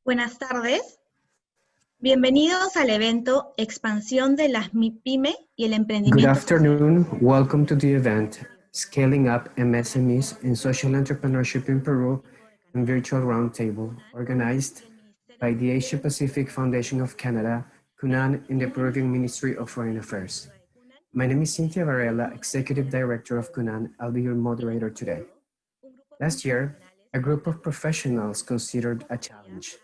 Buenas tardes. Bienvenidos al evento Expansión de las MIPYME y el Emprendimiento. Good afternoon. Welcome to the event Scaling Up MSMEs in Social Entrepreneurship in Peru and Virtual Roundtable, organized by the Asia Pacific Foundation of Canada, CUNAN, in the Peruvian Ministry of Foreign Affairs. My name is Cynthia Varela, Executive Director of CUNAN. I'll be your moderator today. Last year, a group of professionals considered a challenge: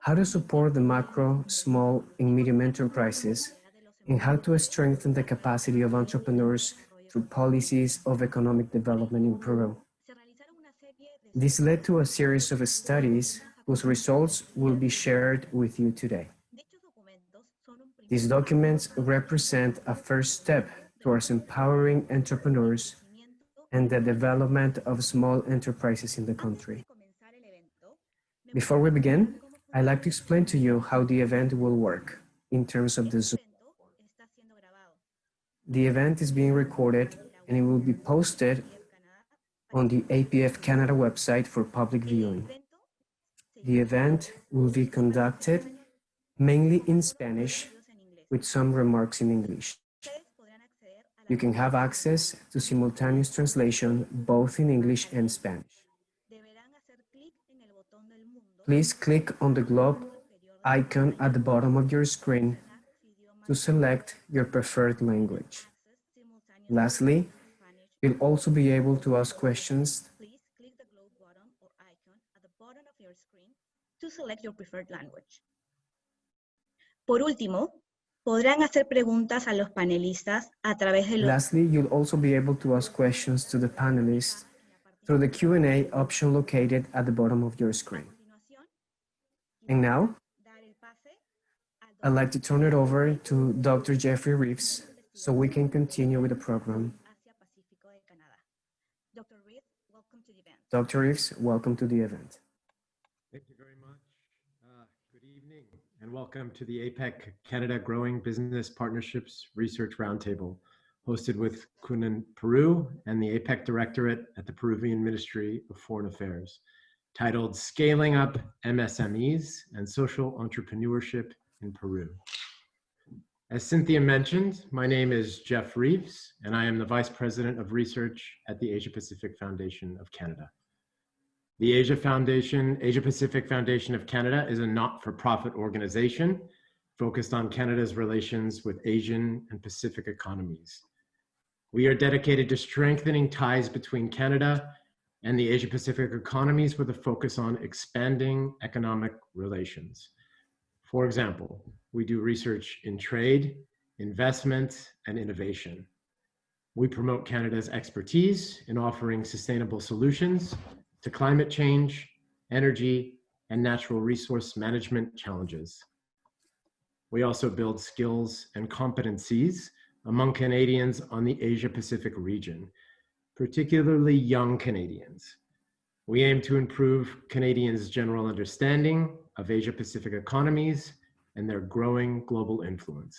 how to support the macro, small, and medium enterprises, and how to strengthen the capacity of entrepreneurs through policies of economic development in Peru. This led to a series of studies whose results will be shared with you today. These documents represent a first step towards empowering entrepreneurs and the development of small enterprises in the country. Before we begin, I'd like to explain to you how the event will work in terms of the Zoom. The event is being recorded and it will be posted on the APEC-Canada website for public viewing. The event will be conducted mainly in Spanish with some remarks in English. You can have access to simultaneous translation both in English and Spanish. Please click on the globe icon at the bottom of your screen to select your preferred language. Lastly, you'll also be able to ask questions. Please click the globe button or icon at the bottom of your screen to select your preferred language. Por último, podrán hacer preguntas a los panelistas a través de los... Lastly, you'll also be able to ask questions to the panelists through the Q&A option located at the bottom of your screen. And now, I'd like to turn it over to Dr. Jeffrey Reeves so we can continue with the program. Dr. Reeves, welcome to the event. Thank you very much. Good evening and welcome to the APEC-Canada Growing Business Partnerships Research Roundtable, hosted with CUNAN Peru and the APEC Directorate at the Peruvian Ministry of Foreign Affairs, titled Scaling Up MSMEs and Social Entrepreneurship in Peru. As Cynthia mentioned, my name is Jeff Reeves, and I am the Vice President of Research at the Asia Pacific Foundation of Canada. The Asia Pacific Foundation of Canada is a not-for-profit organization focused on Canada's relations with Asian and Pacific economies. We are dedicated to strengthening ties between Canada and the Asia Pacific economies with a focus on expanding economic relations. For example, we do research in trade, investment, and innovation. We promote Canada's expertise in offering sustainable solutions to climate change, energy, and natural resource management challenges. We also build skills and competencies among Canadians on the Asia Pacific region, particularly young Canadians. We aim to improve Canadians' general understanding of Asia Pacific economies and their growing global influence.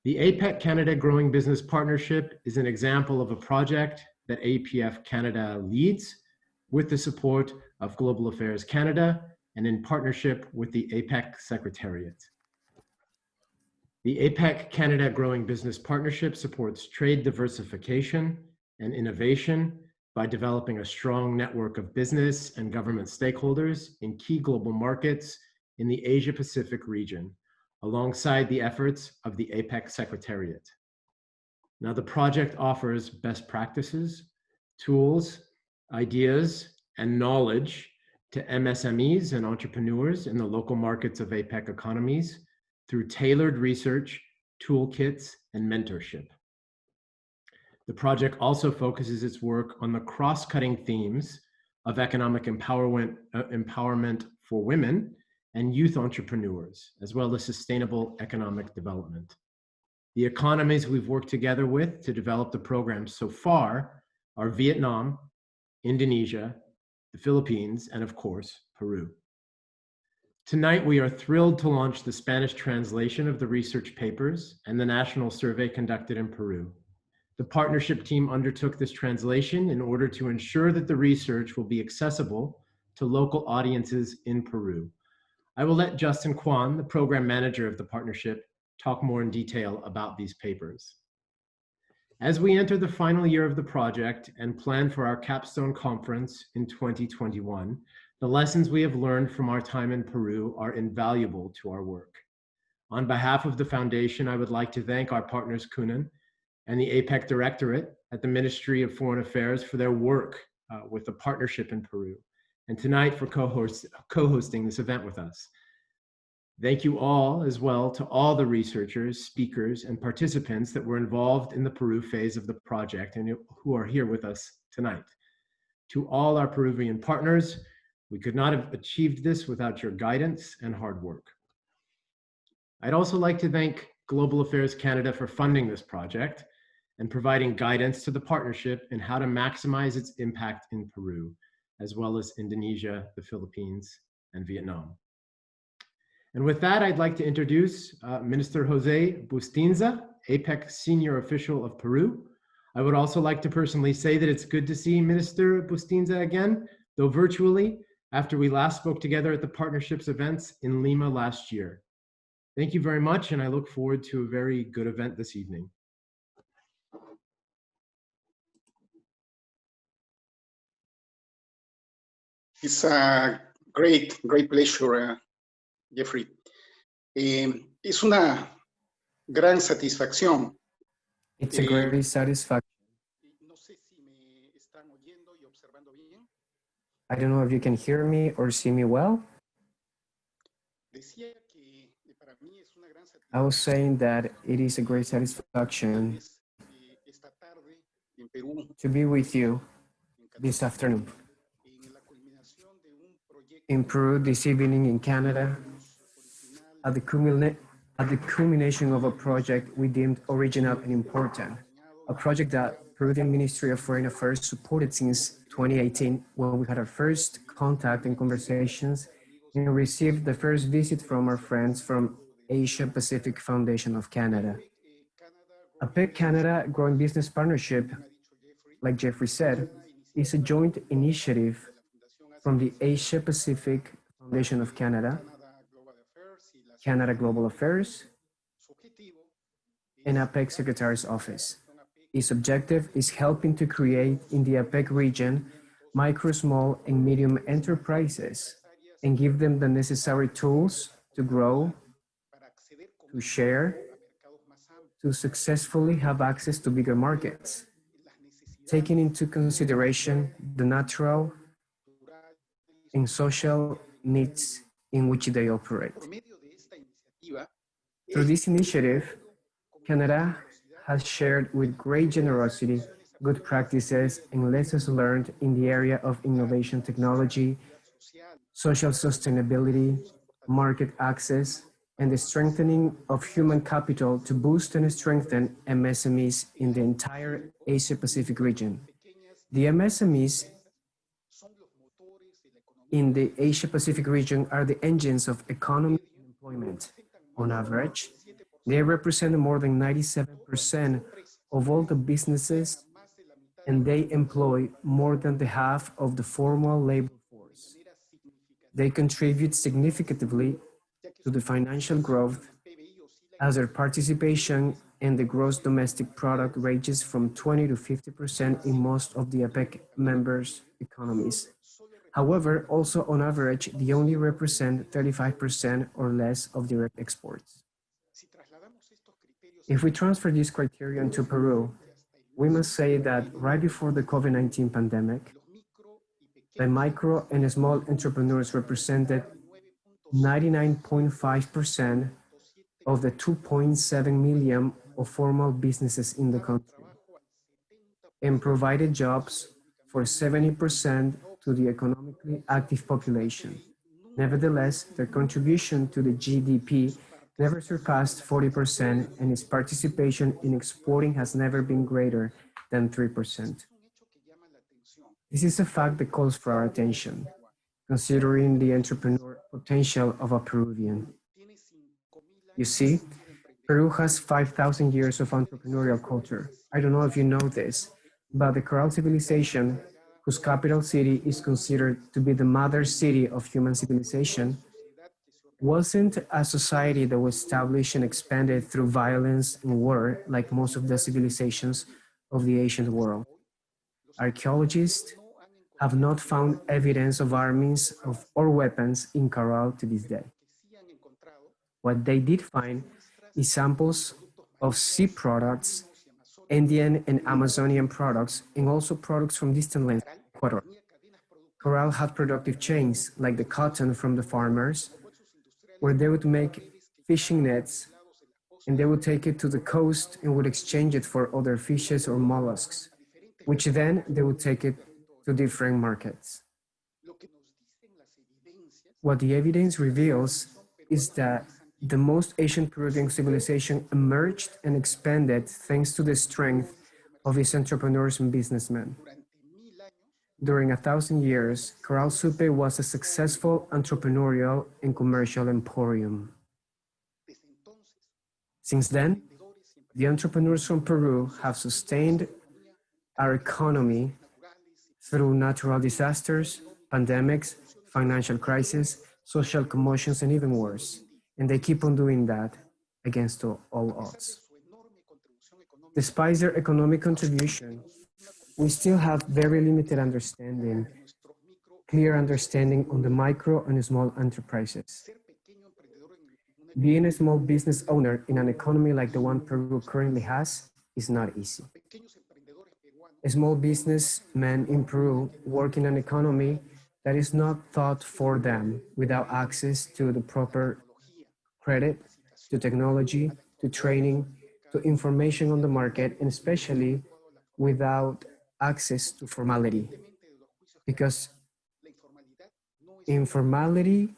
The APEC-Canada Growing Business Partnership is an example of a project that APF Canada leads with the support of Global Affairs Canada and in partnership with the APEC Secretariat. The APEC-Canada Growing Business Partnership supports trade diversification and innovation by developing a strong network of business and government stakeholders in key global markets in the Asia Pacific region, alongside the efforts of the APEC Secretariat. Now, the project offers best practices, tools, ideas, and knowledge to MSMEs and entrepreneurs in the local markets of APEC economies through tailored research, toolkits, and mentorship. The project also focuses its work on the cross-cutting themes of economic empowerment for women and youth entrepreneurs, as well as sustainable economic development. The economies we've worked together with to develop the program so far are Vietnam, Indonesia, the Philippines, and of course, Peru. Tonight, we are thrilled to launch the Spanish translation of the research papers and the national survey conducted in Peru. The partnership team undertook this translation in order to ensure that the research will be accessible to local audiences in Peru, I will let Justin Kwan, the program manager of the partnership, talk more in detail about these papers. As we enter the final year of the project and plan for our capstone conference in 2021, the lessons we have learned from our time in Peru are invaluable to our work. On behalf of the Foundation, I would like to thank our partners Kunan and the APEC Directorate at the Ministry of Foreign Affairs for their work with the partnership in Peru, and tonight for co-hosting this event with us. Thank you all as well to all the researchers, speakers, and participants that were involved in the Peru phase of the project and who are here with us tonight. To all our Peruvian partners, we could not have achieved this without your guidance and hard work. I'd also like to thank Global Affairs Canada for funding this project and providing guidance to the partnership in how to maximize its impact in Peru, as well as Indonesia, the Philippines, and Vietnam. And with that, I'd like to introduce Minister Jose Bustinza, APEC Senior Official of Peru. I would also like to personally say that it's good to see Minister Bustinza again, though virtually, after we last spoke together at the partnership's events in Lima last year. Thank you very much, and I look forward to a very good event this evening. It's a great pleasure, Jeffrey. Es una gran satisfacción. It's a great satisfaction. No sé si me están oyendo y observando bien. I don't know if you can hear me or see me well. Decía que para mí es una gran satisfacción. I was saying that it is a great satisfaction Esta tarde en Perú, to be with you this afternoon. en la culminación de un proyecto In Peru this evening in Canada, at the culmination of a project we deemed original and important, a project that Peruvian Ministry of Foreign Affairs supported since 2018 when we had our first contact and conversations and received the first visit from our friends from Asia Pacific Foundation of Canada. APEC-Canada Growing Business Partnership, like Jeffrey said, is a joint initiative from the Asia Pacific Foundation of Canada, Canada Global Affairs, and APEC Secretary's Office. Its objective is helping to create in the APEC region micro, small, and medium enterprises and give them the necessary tools to grow, to share, to successfully have access to bigger markets, taking into consideration the natural and social needs in which they operate. Through this initiative, Canada has shared with great generosity good practices and lessons learned in the area of innovation technology, social sustainability, market access, and the strengthening of human capital to boost and strengthen MSMEs in the entire Asia-Pacific region. The MSMEs in the Asia-Pacific region are the engines of economy and employment. On average, they represent more than 97% of all the businesses, and they employ more than the half of the formal labor force. They contribute significantly to the financial growth as their participation in the gross domestic product ranges from 20 to 50% in most of the APEC members' economies. However, also on average, they only represent 35% or less of direct exports. If we transfer this criterion to Peru, we must say that right before the COVID-19 pandemic, the micro and small entrepreneurs represented 99.5% of the 2.7 million of formal businesses in the country and provided jobs for 70% to the economically active population. Nevertheless, their contribution to the GDP never surpassed 40%, and its participation in exporting has never been greater than 3%. This is a fact that calls for our attention, considering the entrepreneur potential of a Peruvian. You see, Peru has 5,000 years of entrepreneurial culture. I don't know if you know this, but the Coral civilization, whose capital city is considered to be the mother city of human civilization, wasn't a society that was established and expanded through violence and war like most of the civilizations of the ancient world. Archaeologists have not found evidence of armies or weapons in Caral to this day. What they did find is samples of sea products, Indian and Amazonian products, and also products from distant lands like Ecuador. Corral had productive chains, like the cotton from the farmers, where they would make fishing nets and they would take it to the coast and would exchange it for other fishes or mollusks, which then they would take it to different markets. What the evidence reveals is that the most ancient Peruvian civilization emerged and expanded thanks to the strength of its entrepreneurs and businessmen. During 1,000 years, Corral Supe was a successful entrepreneurial and commercial emporium. Since then, the entrepreneurs from Peru have sustained our economy through natural disasters, pandemics, financial crises, social commotions, and even worse. And they keep on doing that against all odds. Despite their economic contribution, we still have very limited understanding, clear understanding on the micro and small enterprises. Being a small business owner in an economy like the one Peru currently has is not easy. Small businessmen in Peru work in an economy that is not thought for them without access to the proper credit, to technology, to training, to information on the market, and especially without access to formality. Because informality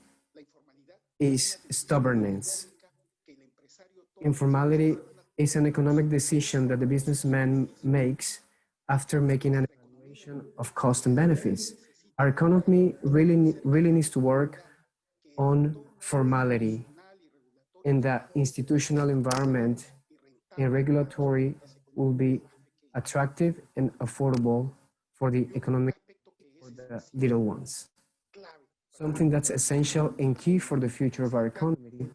is stubbornness. Informality is an economic decision that the businessman makes after making an evaluation of cost and benefits. Our economy really needs to work on formality, and that institutional environment and regulatory will be attractive and affordable for the economic, for the little ones. Something that's essential and key for the future of our economy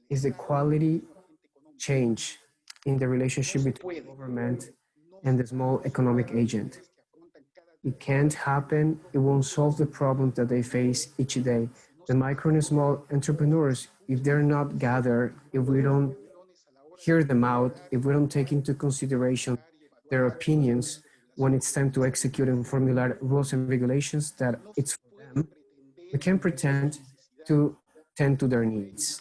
is the quality change in the relationship between government and the small economic agent. It can't happen, it won't solve the problems that they face each day. The micro and small entrepreneurs, if they're not gathered, if we don't hear them out, if we don't take into consideration their opinions when it's time to execute and formulate rules and regulations that it's for them, we can pretend to tend to their needs,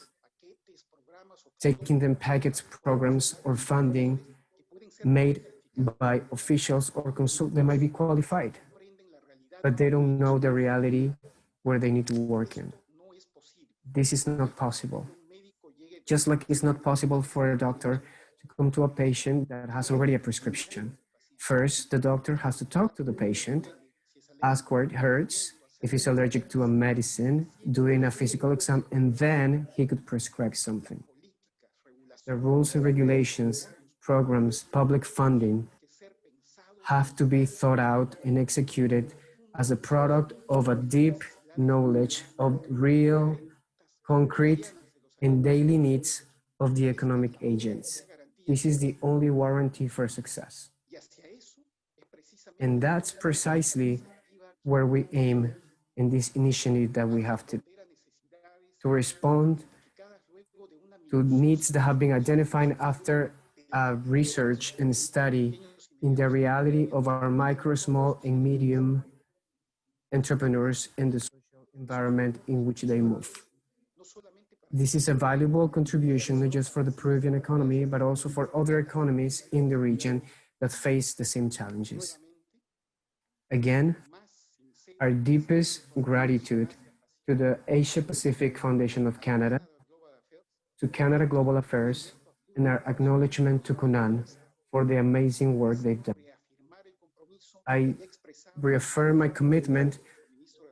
taking them package programs or funding made by officials or consultants that might be qualified, but they don't know the reality where they need to work in. This is not possible. Just like it's not possible for a doctor to come to a patient that has already a prescription. First, the doctor has to talk to the patient, ask where it hurts, if he's allergic to a medicine, doing a physical exam, and then he could prescribe something. The rules and regulations, programs, public funding have to be thought out and executed as a product of a deep knowledge of real, concrete, and daily needs of the economic agents. This is the only warranty for success. And that's precisely where we aim in this initiative that we have to respond to needs that have been identified after research and study in the reality of our micro, small, and medium entrepreneurs and the social environment in which they move. This is a valuable contribution, not just for the Peruvian economy, but also for other economies in the region that face the same challenges. Again, our deepest gratitude to the Asia Pacific Foundation of Canada, to Canada Global Affairs, and our acknowledgement to Conan for the amazing work they've done. I reaffirm my commitment,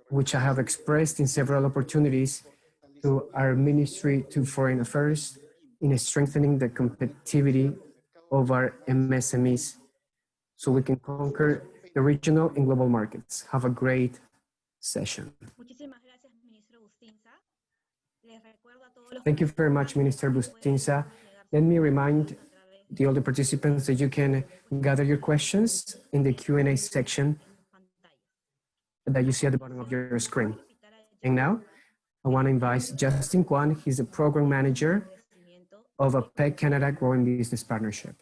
which I have expressed in several opportunities, to our Ministry to Foreign Affairs in strengthening the competitivity of our MSMEs so we can conquer the regional and global markets. Have a great session. Muchísimas gracias, Ministro Bustinza. Thank you very much, Minister Bustinza. Let me remind the other participants that you can gather your questions in the Q&A section that you see at the bottom of your screen. And now, I want to invite Justin Kwan. He's the Program Manager of APEC-Canada Growing Business Partnership.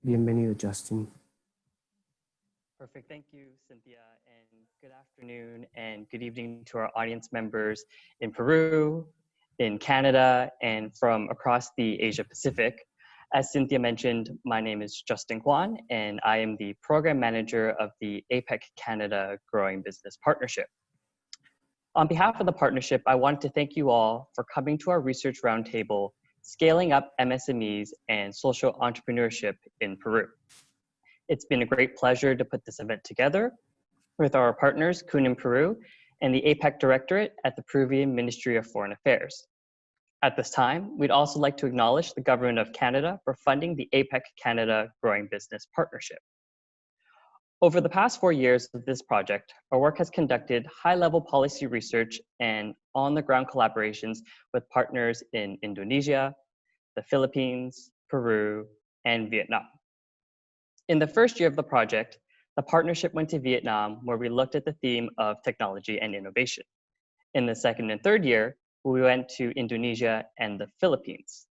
Bienvenido, Justin. Perfect. Thank you, Cynthia, and good afternoon and good evening to our audience members in Peru, in Canada, and from across the Asia Pacific. As Cynthia mentioned, my name is Justin Kwan, and I am the Program Manager of the APEC-Canada Growing Business Partnership. On behalf of the partnership, I want to thank you all for coming to our research roundtable, Scaling Up MSMEs and Social Entrepreneurship in Peru. It's been a great pleasure to put this event together with our partners, CUN in Peru, and the APEC Directorate at the Peruvian Ministry of Foreign Affairs. At this time, we'd also like to acknowledge the Government of Canada for funding the APEC-Canada Growing Business Partnership. Over the past 4 years of this project, our work has conducted high-level policy research and on-the-ground collaborations with partners in Indonesia, the Philippines, Peru, and Vietnam. In the first year of the project, the partnership went to Vietnam, where we looked at the theme of technology and innovation. In the second and third year, we went to Indonesia and the Philippines.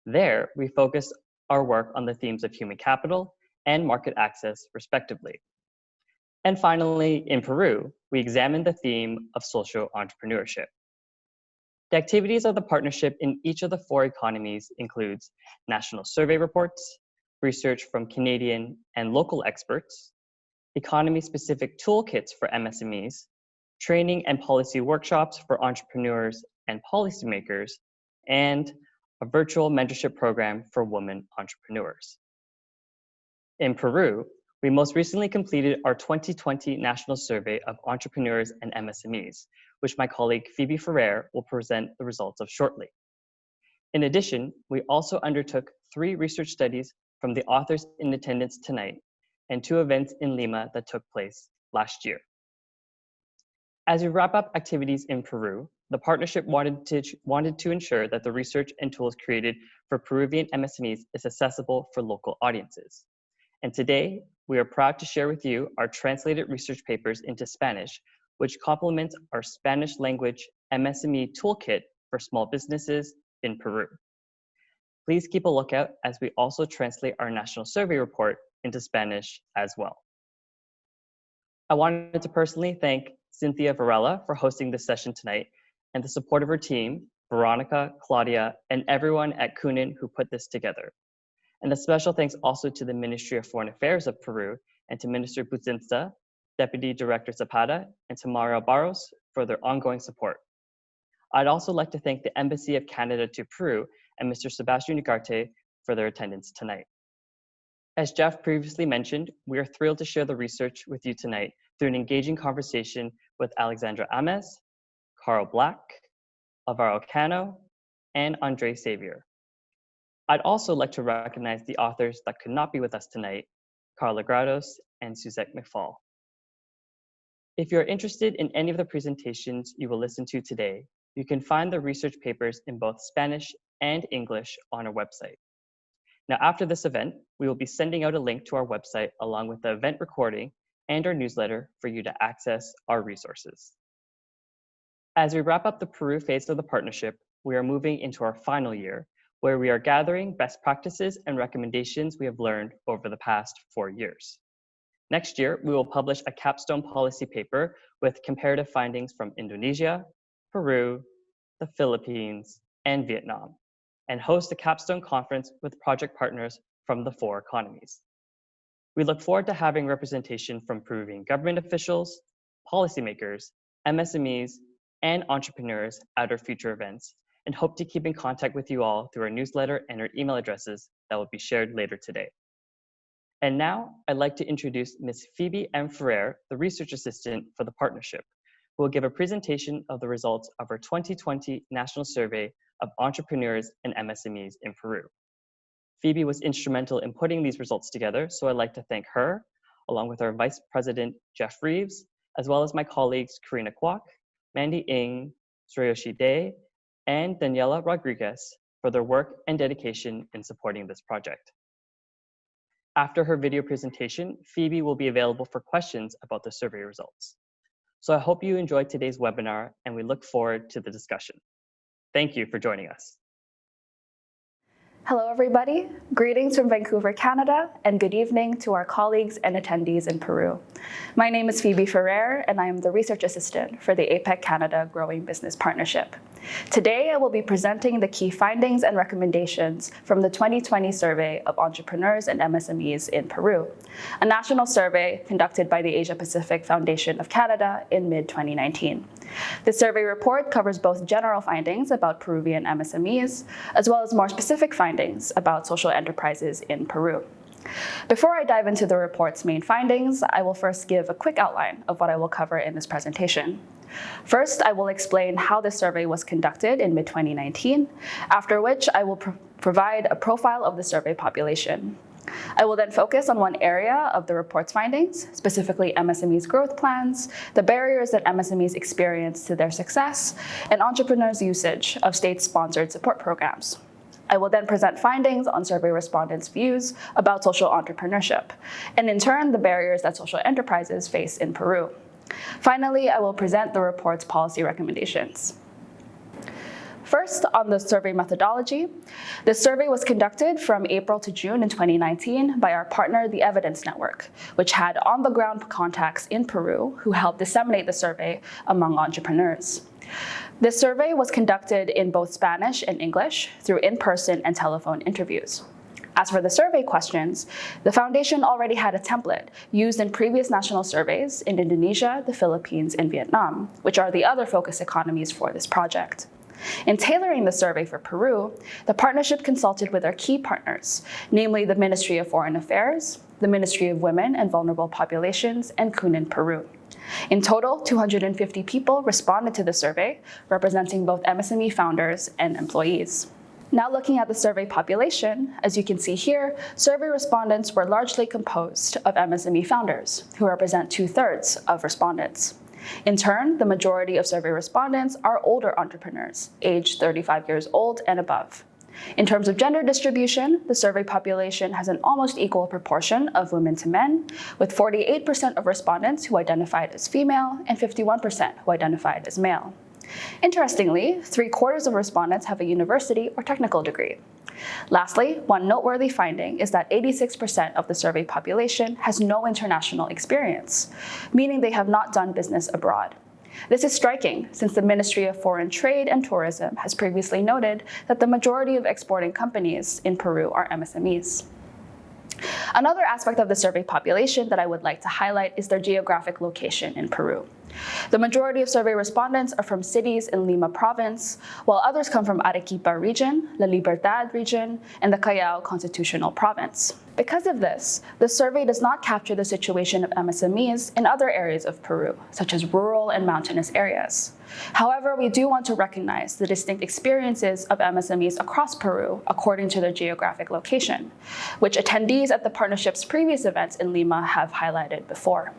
There, we focused our work on the themes of human capital and market access, respectively. And finally, in Peru, we examined the theme of social entrepreneurship. The activities of the partnership in each of the 4 economies includes national survey reports, research from Canadian and local experts, economy-specific toolkits for MSMEs, training and policy workshops for entrepreneurs and policymakers, and a virtual mentorship program for women entrepreneurs. In Peru, we most recently completed our 2020 National Survey of Entrepreneurs and MSMEs, which my colleague Phoebe Ferrer will present the results of shortly. In addition, we also undertook 3 research studies from the authors in attendance tonight and 2 events in Lima that took place last year. As we wrap up activities in Peru, the partnership wanted to ensure that the research and tools created for Peruvian MSMEs is accessible for local audiences. And today, we are proud to share with you our translated research papers into Spanish, which complements our Spanish language MSME toolkit for small businesses in Peru. Please keep a lookout as we also translate our national survey report into Spanish as well. I wanted to personally thank Cynthia Varela for hosting this session tonight and the support of her team, Veronica, Claudia, and everyone at CUNIN who put this together. And a special thanks also to the Ministry of Foreign Affairs of Peru and to Minister Bustinza, Deputy Director Zapata, and to Mario Barros for their ongoing support. I'd also like to thank the Embassy of Canada to Peru and Mr. Sebastian Ugarte for their attendance tonight. As Jeff previously mentioned, we are thrilled to share the research with you tonight through an engaging conversation with Alexandra Alexander, Carl Black, Alvaro Cano, and Andre Xavier. I'd also like to recognize the authors that could not be with us tonight, Carla Grados and Suzette McFall. If you're interested in any of the presentations you will listen to today, you can find the research papers in both Spanish and English on our website. Now, after this event, we will be sending out a link to our website along with the event recording and our newsletter for you to access our resources. As we wrap up the Peru phase of the partnership, we are moving into our final year, where we are gathering best practices and recommendations we have learned over the past 4 years. Next year, we will publish a capstone policy paper with comparative findings from Indonesia, Peru, the Philippines, and Vietnam, and host a capstone conference with project partners from the 4 economies. We look forward to having representation from Peruvian government officials, policymakers, MSMEs, and entrepreneurs at our future events, and hope to keep in contact with you all through our newsletter and our email addresses that will be shared later today. And now I'd like to introduce Ms. Phoebe M. Ferrer, the research assistant for the partnership, who will give a presentation of the results of our 2020 National Survey of Entrepreneurs and MSMEs in Peru. Phoebe was instrumental in putting these results together, so I'd like to thank her, along with our Vice President, Jeff Reeves, as well as my colleagues, Karina Kwok, Mandy Ng, Surayoshi Day, and Daniela Rodriguez for their work and dedication in supporting this project. After her video presentation, Phoebe will be available for questions about the survey results. So I hope you enjoyed today's webinar, and we look forward to the discussion. Thank you for joining us. Hello, everybody. Greetings from Vancouver, Canada, and good evening to our colleagues and attendees in Peru. My name is Phoebe Ferrer, and I am the Research Assistant for the APEC-Canada Growing Business Partnership. Today, I will be presenting the key findings and recommendations from the 2020 survey of entrepreneurs and MSMEs in Peru, a national survey conducted by the Asia-Pacific Foundation of Canada in mid-2019. The survey report covers both general findings about Peruvian MSMEs, as well as more specific findings about social enterprises in Peru. Before I dive into the report's main findings, I will first give a quick outline of what I will cover in this presentation. First, I will explain how this survey was conducted in mid-2019, after which I will provide a profile of the survey population. I will then focus on one area of the report's findings, specifically MSMEs' growth plans, the barriers that MSMEs experience to their success, and entrepreneurs' usage of state-sponsored support programs. I will then present findings on survey respondents' views about social entrepreneurship, and in turn, the barriers that social enterprises face in Peru. Finally, I will present the report's policy recommendations. First, on the survey methodology, the survey was conducted from April to June in 2019 by our partner, the Evidence Network, which had on-the-ground contacts in Peru who helped disseminate the survey among entrepreneurs. This survey was conducted in both Spanish and English through in-person and telephone interviews. As for the survey questions, the Foundation already had a template used in previous national surveys in Indonesia, the Philippines, and Vietnam, which are the other focus economies for this project. In tailoring the survey for Peru, the partnership consulted with our key partners, namely the Ministry of Foreign Affairs, the Ministry of Women and Vulnerable Populations, and CUNIN Peru. In total, 250 people responded to the survey, representing both MSME founders and employees. Now looking at the survey population, as you can see here, survey respondents were largely composed of MSME founders, who represent 2/3 of respondents. In turn, the majority of survey respondents are older entrepreneurs, aged 35 years old and above. In terms of gender distribution, the survey population has an almost equal proportion of women to men, with 48% of respondents who identified as female and 51% who identified as male. Interestingly, 3/4 of respondents have a university or technical degree. Lastly, one noteworthy finding is that 86% of the survey population has no international experience, meaning they have not done business abroad. This is striking, since the Ministry of Foreign Trade and Tourism has previously noted that the majority of exporting companies in Peru are MSMEs. Another aspect of the survey population that I would like to highlight is their geographic location in Peru. The majority of survey respondents are from cities in Lima province, while others come from Arequipa region, La Libertad region, and the Callao constitutional province. Because of this, the survey does not capture the situation of MSMEs in other areas of Peru, such as rural and mountainous areas. However, we do want to recognize the distinct experiences of MSMEs across Peru according to their geographic location, which attendees at the partnership's previous events in Lima have highlighted before.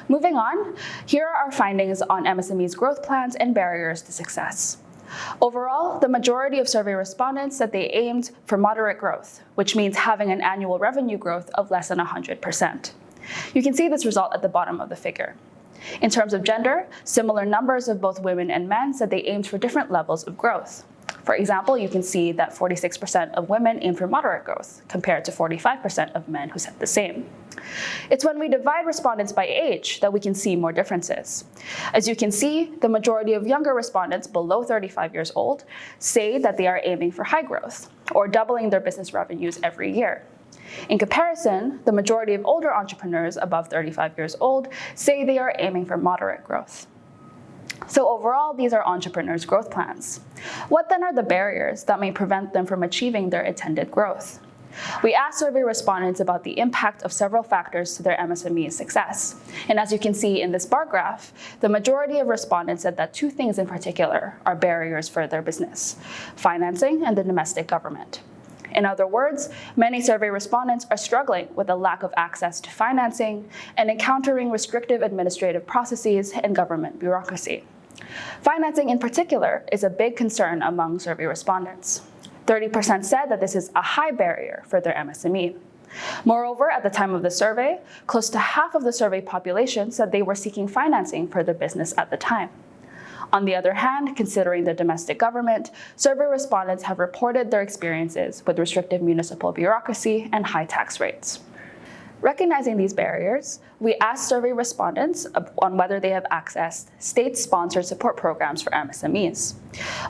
Moving on, here are our findings on MSMEs' growth plans and barriers to success. Overall, the majority of survey respondents said they aimed for moderate growth, which means having an annual revenue growth of less than 100%. You can see this result at the bottom of the figure. In terms of gender, similar numbers of both women and men said they aimed for different levels of growth. For example, you can see that 46% of women aimed for moderate growth, compared to 45% of men who said the same. It's when we divide respondents by age that we can see more differences. As you can see, the majority of younger respondents below 35 years old say that they are aiming for high growth, or doubling their business revenues every year. In comparison, the majority of older entrepreneurs above 35 years old say they are aiming for moderate growth. So overall, these are entrepreneurs' growth plans. What then are the barriers that may prevent them from achieving their intended growth? We asked survey respondents about the impact of several factors to their MSME success. And as you can see in this bar graph, the majority of respondents said that 2 things in particular are barriers for their business: financing and the domestic government. In other words, many survey respondents are struggling with a lack of access to financing and encountering restrictive administrative processes and government bureaucracy. Financing in particular is a big concern among survey respondents. 30% said that this is a high barrier for their MSME. Moreover, at the time of the survey, close to half of the survey population said they were seeking financing for their business at the time. On the other hand, considering the domestic government, survey respondents have reported their experiences with restrictive municipal bureaucracy and high tax rates. Recognizing these barriers, we asked survey respondents on whether they have accessed state-sponsored support programs for MSMEs.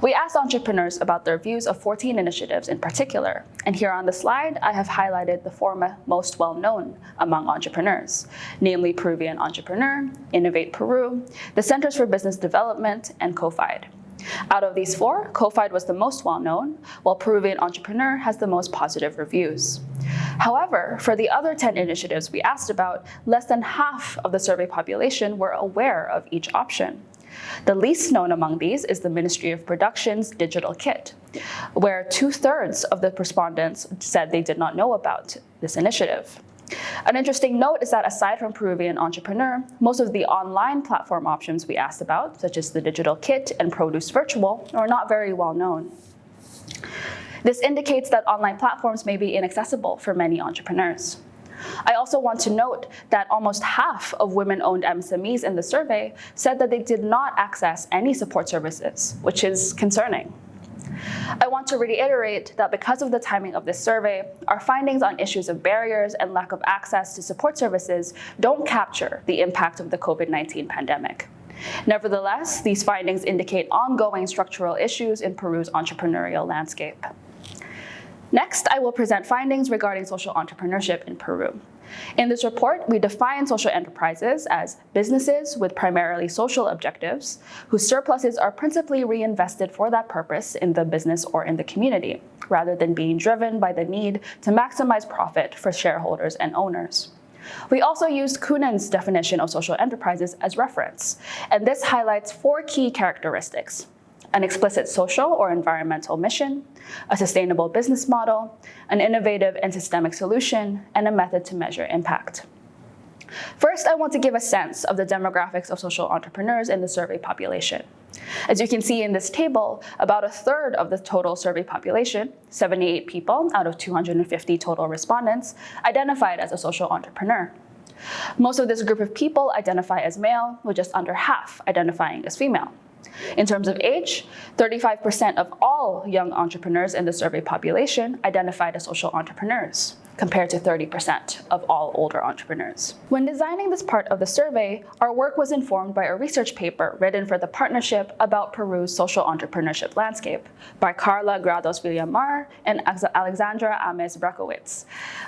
We asked entrepreneurs about their views of 14 initiatives in particular, and here on the slide, I have highlighted the four most well-known among entrepreneurs, namely Peruvian Entrepreneur, Innovate Peru, the Centers for Business Development, and COFIDE. Out of these four, COFIDE was the most well-known, while Peruvian Entrepreneur has the most positive reviews. However, for the other 10 initiatives we asked about, less than half of the survey population were aware of each option. The least known among these is the Ministry of Production's Digital Kit, where 2/3 of the respondents said they did not know about this initiative. An interesting note is that aside from Peruvian Entrepreneur, most of the online platform options we asked about, such as the Digital Kit and Produce Virtual, are not very well known. This indicates that online platforms may be inaccessible for many entrepreneurs. I also want to note that almost half of women-owned MSMEs in the survey said that they did not access any support services, which is concerning. I want to reiterate that because of the timing of this survey, our findings on issues of barriers and lack of access to support services don't capture the impact of the COVID-19 pandemic. Nevertheless, these findings indicate ongoing structural issues in Peru's entrepreneurial landscape. Next, I will present findings regarding social entrepreneurship in Peru. In this report, we define social enterprises as businesses with primarily social objectives, whose surpluses are principally reinvested for that purpose in the business or in the community, rather than being driven by the need to maximize profit for shareholders and owners. We also used Kunin's definition of social enterprises as reference, and this highlights four key characteristics: an explicit social or environmental mission, a sustainable business model, an innovative and systemic solution, and a method to measure impact. First, I want to give a sense of the demographics of social entrepreneurs in the survey population. As you can see in this table, about 1/3 of the total survey population, 78 people out of 250 total respondents, identified as a social entrepreneur. Most of this group of people identify as male, with just under half identifying as female. In terms of age, 35% of all young entrepreneurs in the survey population identified as social entrepreneurs, compared to 30% of all older entrepreneurs. When designing this part of the survey, our work was informed by a research paper written for the Partnership about Peru's social entrepreneurship landscape by Carla Grados Villamar and Alexandra Alexander,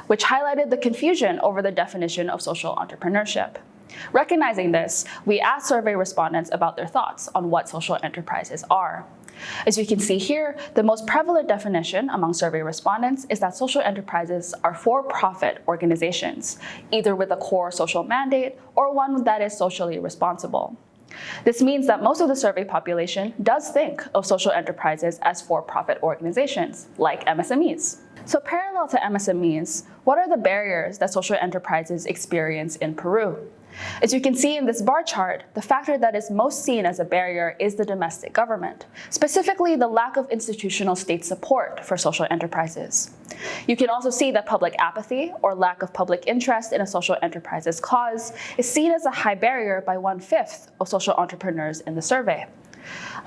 which highlighted the confusion over the definition of social entrepreneurship. Recognizing this, we asked survey respondents about their thoughts on what social enterprises are. As you can see here, the most prevalent definition among survey respondents is that social enterprises are for-profit organizations, either with a core social mandate or one that is socially responsible. This means that most of the survey population does think of social enterprises as for-profit organizations, like MSMEs. So parallel to MSMEs, what are the barriers that social enterprises experience in Peru? As you can see in this bar chart, the factor that is most seen as a barrier is the domestic government, specifically the lack of institutional state support for social enterprises. You can also see that public apathy or lack of public interest in a social enterprise's cause is seen as a high barrier by 1/5 of social entrepreneurs in the survey.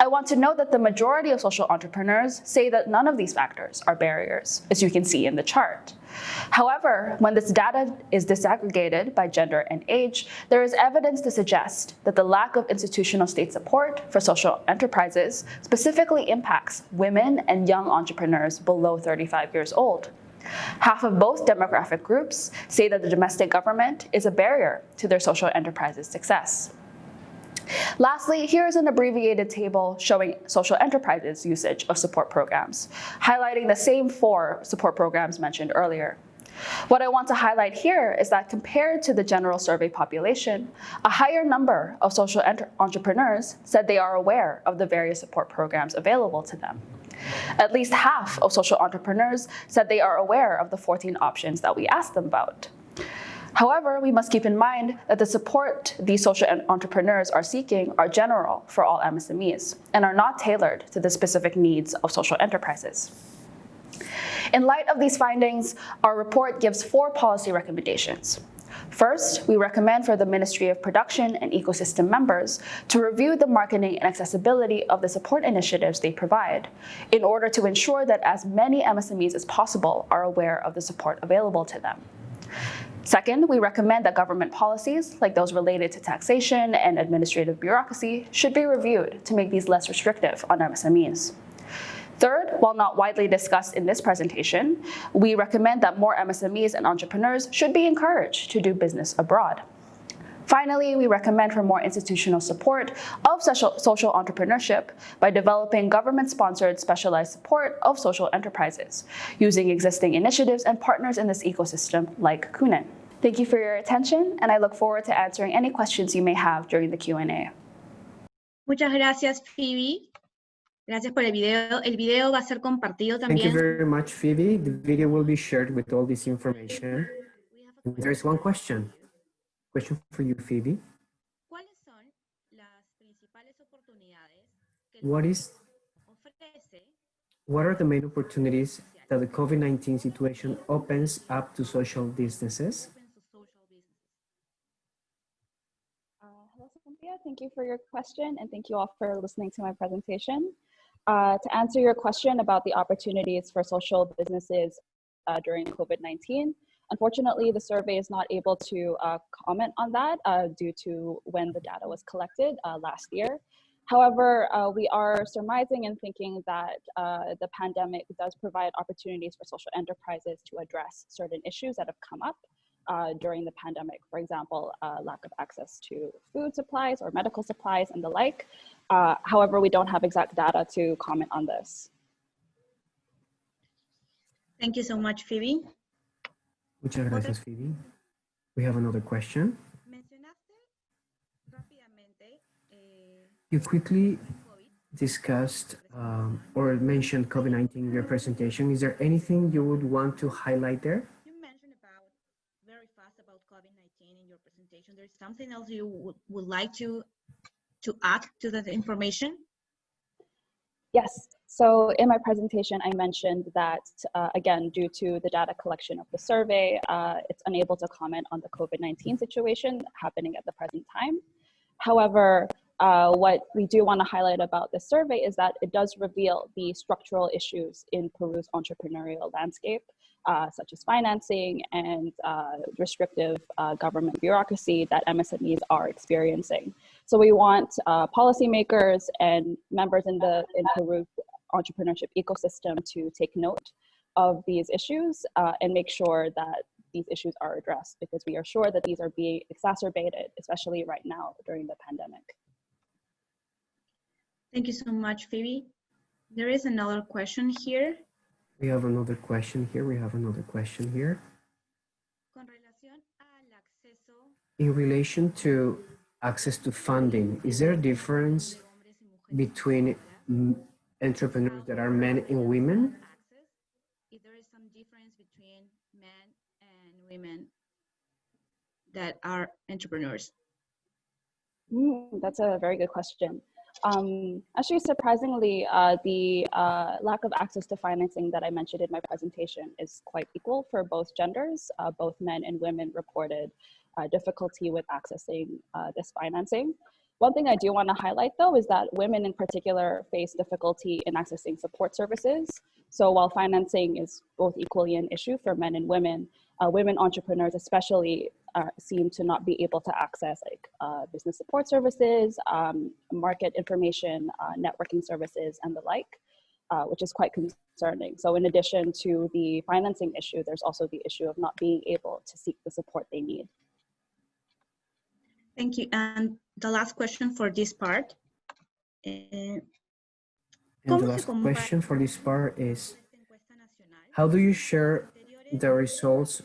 I want to note that the majority of social entrepreneurs say that none of these factors are barriers, as you can see in the chart. However, when this data is disaggregated by gender and age, there is evidence to suggest that the lack of institutional state support for social enterprises specifically impacts women and young entrepreneurs below 35 years old. Half of both demographic groups say that the domestic government is a barrier to their social enterprises' success. Lastly, here is an abbreviated table showing social enterprises' usage of support programs, highlighting the same four support programs mentioned earlier. What I want to highlight here is that compared to the general survey population, a higher number of social entrepreneurs said they are aware of the various support programs available to them. At least half of social entrepreneurs said they are aware of the 14 options that we asked them about. However, we must keep in mind that the support these social entrepreneurs are seeking are general for all MSMEs and are not tailored to the specific needs of social enterprises. In light of these findings, our report gives 4 policy recommendations. First, we recommend for the Ministry of Production and Ecosystem members to review the marketing and accessibility of the support initiatives they provide in order to ensure that as many MSMEs as possible are aware of the support available to them. Second, we recommend that government policies, like those related to taxation and administrative bureaucracy, should be reviewed to make these less restrictive on MSMEs. Third, while not widely discussed in this presentation, we recommend that more MSMEs and entrepreneurs should be encouraged to do business abroad. Finally, we recommend for more institutional support of social entrepreneurship by developing government-sponsored specialized support of social enterprises, using existing initiatives and partners in this ecosystem like Kunen. Thank you for your attention, and I look forward to answering any questions you may have during the Q&A. Muchas gracias, Phoebe. Gracias por el video. El video va a ser compartido también. Thank you very much, Phoebe. The video will be shared with all this information. And there's one question. Question for you, Phoebe. ¿Cuáles son las principales oportunidades que What are the main opportunities that the COVID-19 situation opens up to social businesses? Hello, Cynthia. Thank you for your question, and thank you all for listening to my presentation. To answer your question about the opportunities for social businesses during COVID-19, unfortunately, the survey is not able to comment on that due to when the data was collected last year. However, we are surmising and thinking that the pandemic does provide opportunities for social enterprises to address certain issues that have come up during the pandemic. For example, lack of access to food supplies or medical supplies and the like. However, we don't have exact data to comment on this. Thank you so much, Phoebe. Muchas gracias, Phoebe. We have another question. You quickly discussed or mentioned COVID-19 in your presentation. Is there anything you would want to highlight there? You mentioned very fast about COVID-19 in your presentation. There's something else you would like to add to that information? Yes. So in my presentation, I mentioned that, again, due to the data collection of the survey, it's unable to comment on the COVID-19 situation happening at the present time. However, what we do want to highlight about this survey is that it does reveal the structural issues in Peru's entrepreneurial landscape, such as financing and restrictive government bureaucracy that MSMEs are experiencing. So we want policymakers and members in Peru's entrepreneurship ecosystem to take note of these issues and make sure that these issues are addressed, because we are sure that these are being exacerbated, especially right now during the pandemic. Thank you so much, Phoebe. There is another question here. We have another question here. In relation to access to funding, is there a difference between entrepreneurs that are men and women? If there is some difference between men and women that are entrepreneurs? That's a very good question. Actually, surprisingly, the lack of access to financing that I mentioned in my presentation is quite equal for both genders. Both men and women reported difficulty with accessing this financing. One thing I do want to highlight, though, is that women in particular face difficulty in accessing support services. So while financing is both equally an issue for men and women, women entrepreneurs especially seem to not be able to access business support services, market information, networking services, and the like, which is quite concerning. So in addition to the financing issue, there's also the issue of not being able to seek the support they need. Thank you. And the last question for this part. And the last question for this part is, how do you share the results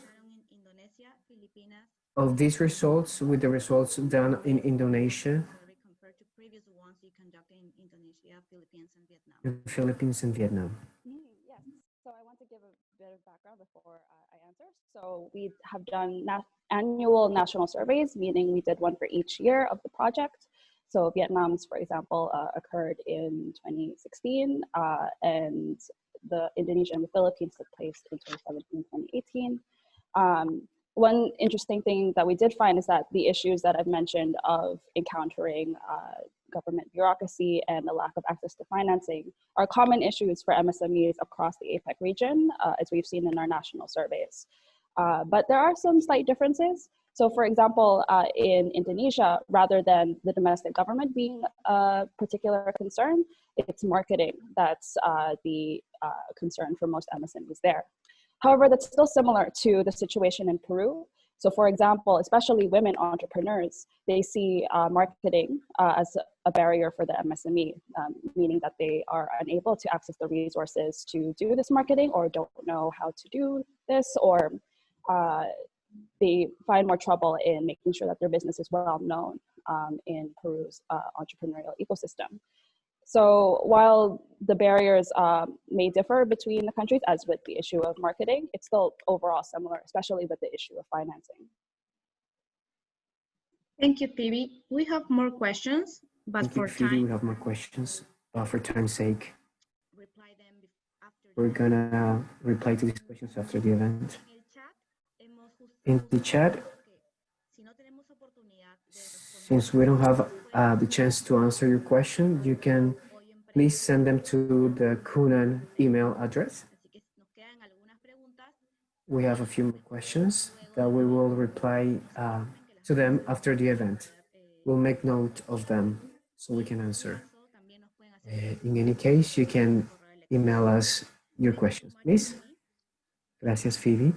of these results with the results done in Indonesia, compared to previous ones you conducted in Indonesia, Philippines, and Vietnam? Philippines and Vietnam. Yes, so I want to give a bit of background before I answer. So we have done annual national surveys, meaning we did one for each year of the project. So Vietnam's, for example, occurred in 2016, and the Indonesia and the Philippines took place in 2017, 2018. One interesting thing that we did find is that the issues that I've mentioned of encountering government bureaucracy and the lack of access to financing are common issues for MSMEs across the APEC region, as we've seen in our national surveys. But there are some slight differences. So for example, in Indonesia, rather than the domestic government being a particular concern, it's marketing that's the concern for most MSMEs there. However, that's still similar to the situation in Peru. So for example, especially women entrepreneurs, they see marketing as a barrier for the MSME, meaning that they are unable to access the resources to do this marketing or don't know how to do this, or they find more trouble in making sure that their business is well known in Peru's entrepreneurial ecosystem. So while the barriers may differ between the countries, as with the issue of marketing, it's still overall similar, especially with the issue of financing. Thank you, Phoebe. We have more questions, but Thank for you, Phoebe. time, We have more questions. For time's sake, reply them after. we're gonna reply to these questions after the event. In the chat, since we don't have the chance to answer your question, you can please send them to the Kunan email address. We have a few more questions that we will reply to them after the event. We'll make note of them so we can answer. In any case, you can email us your questions, please. Gracias, Phoebe.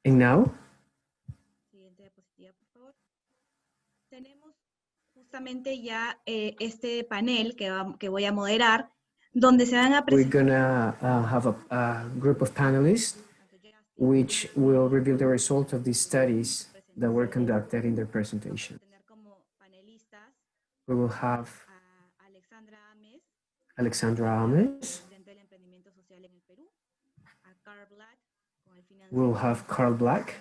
And now, tenemos justamente ya este panel que voy a moderar, donde se van a we're presentar. gonna have a group of panelists which will reveal the result of these studies that were conducted in their presentation. We will have Alexandra Alexander. We'll have Carl Black.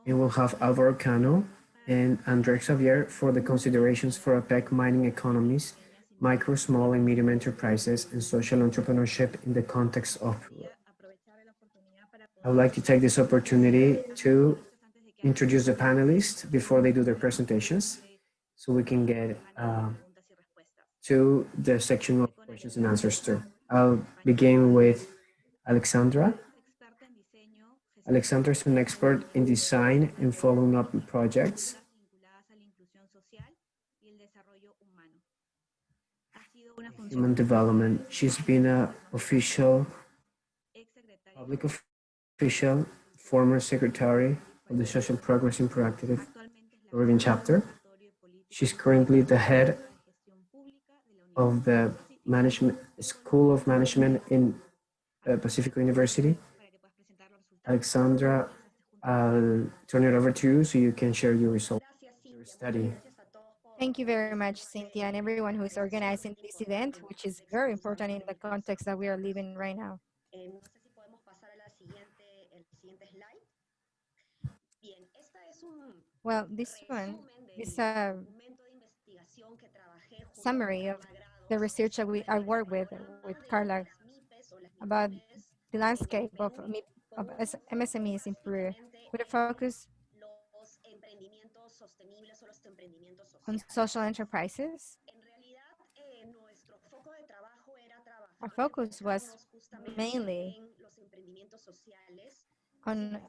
And we'll have Alvaro Cano and Andres Xavier for the considerations for APEC mining economies, micro, small, and medium enterprises, and social entrepreneurship in the context of Peru. I would like to take this opportunity to introduce the panelists before they do their presentations, so we can get to the section of questions and answers too. I'll begin with Alexandra. Alexandra is an expert in design and following up projects. Human development. She's been an official, public official, former secretary of the Social Progress and Proactive Peruvian chapter. She's currently the head of the Management School of Management in Pacifico University. Alexandra, I'll turn it over to you so you can share your results of your study. Thank you very much, Cynthia, and everyone who is organizing this event, which is very important in the context that we are living right now. Well, this one is a summary of the research that I work with Carla about the landscape of MSMEs in Peru, with a focus on social enterprises. Our focus was mainly on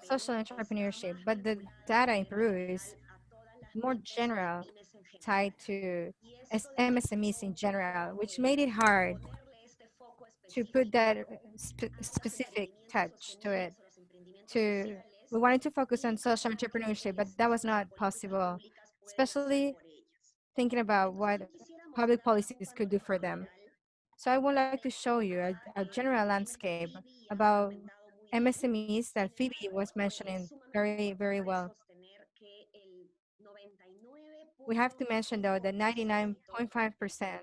social entrepreneurship, but the data in Peru is more general, tied to MSMEs in general, which made it hard to put that specific touch to it. We wanted to focus on social entrepreneurship, but that was not possible, especially thinking about what public policies could do for them. So I would like to show you a general landscape about MSMEs that Phoebe was mentioning very, very well. we have to mention though that 99.5%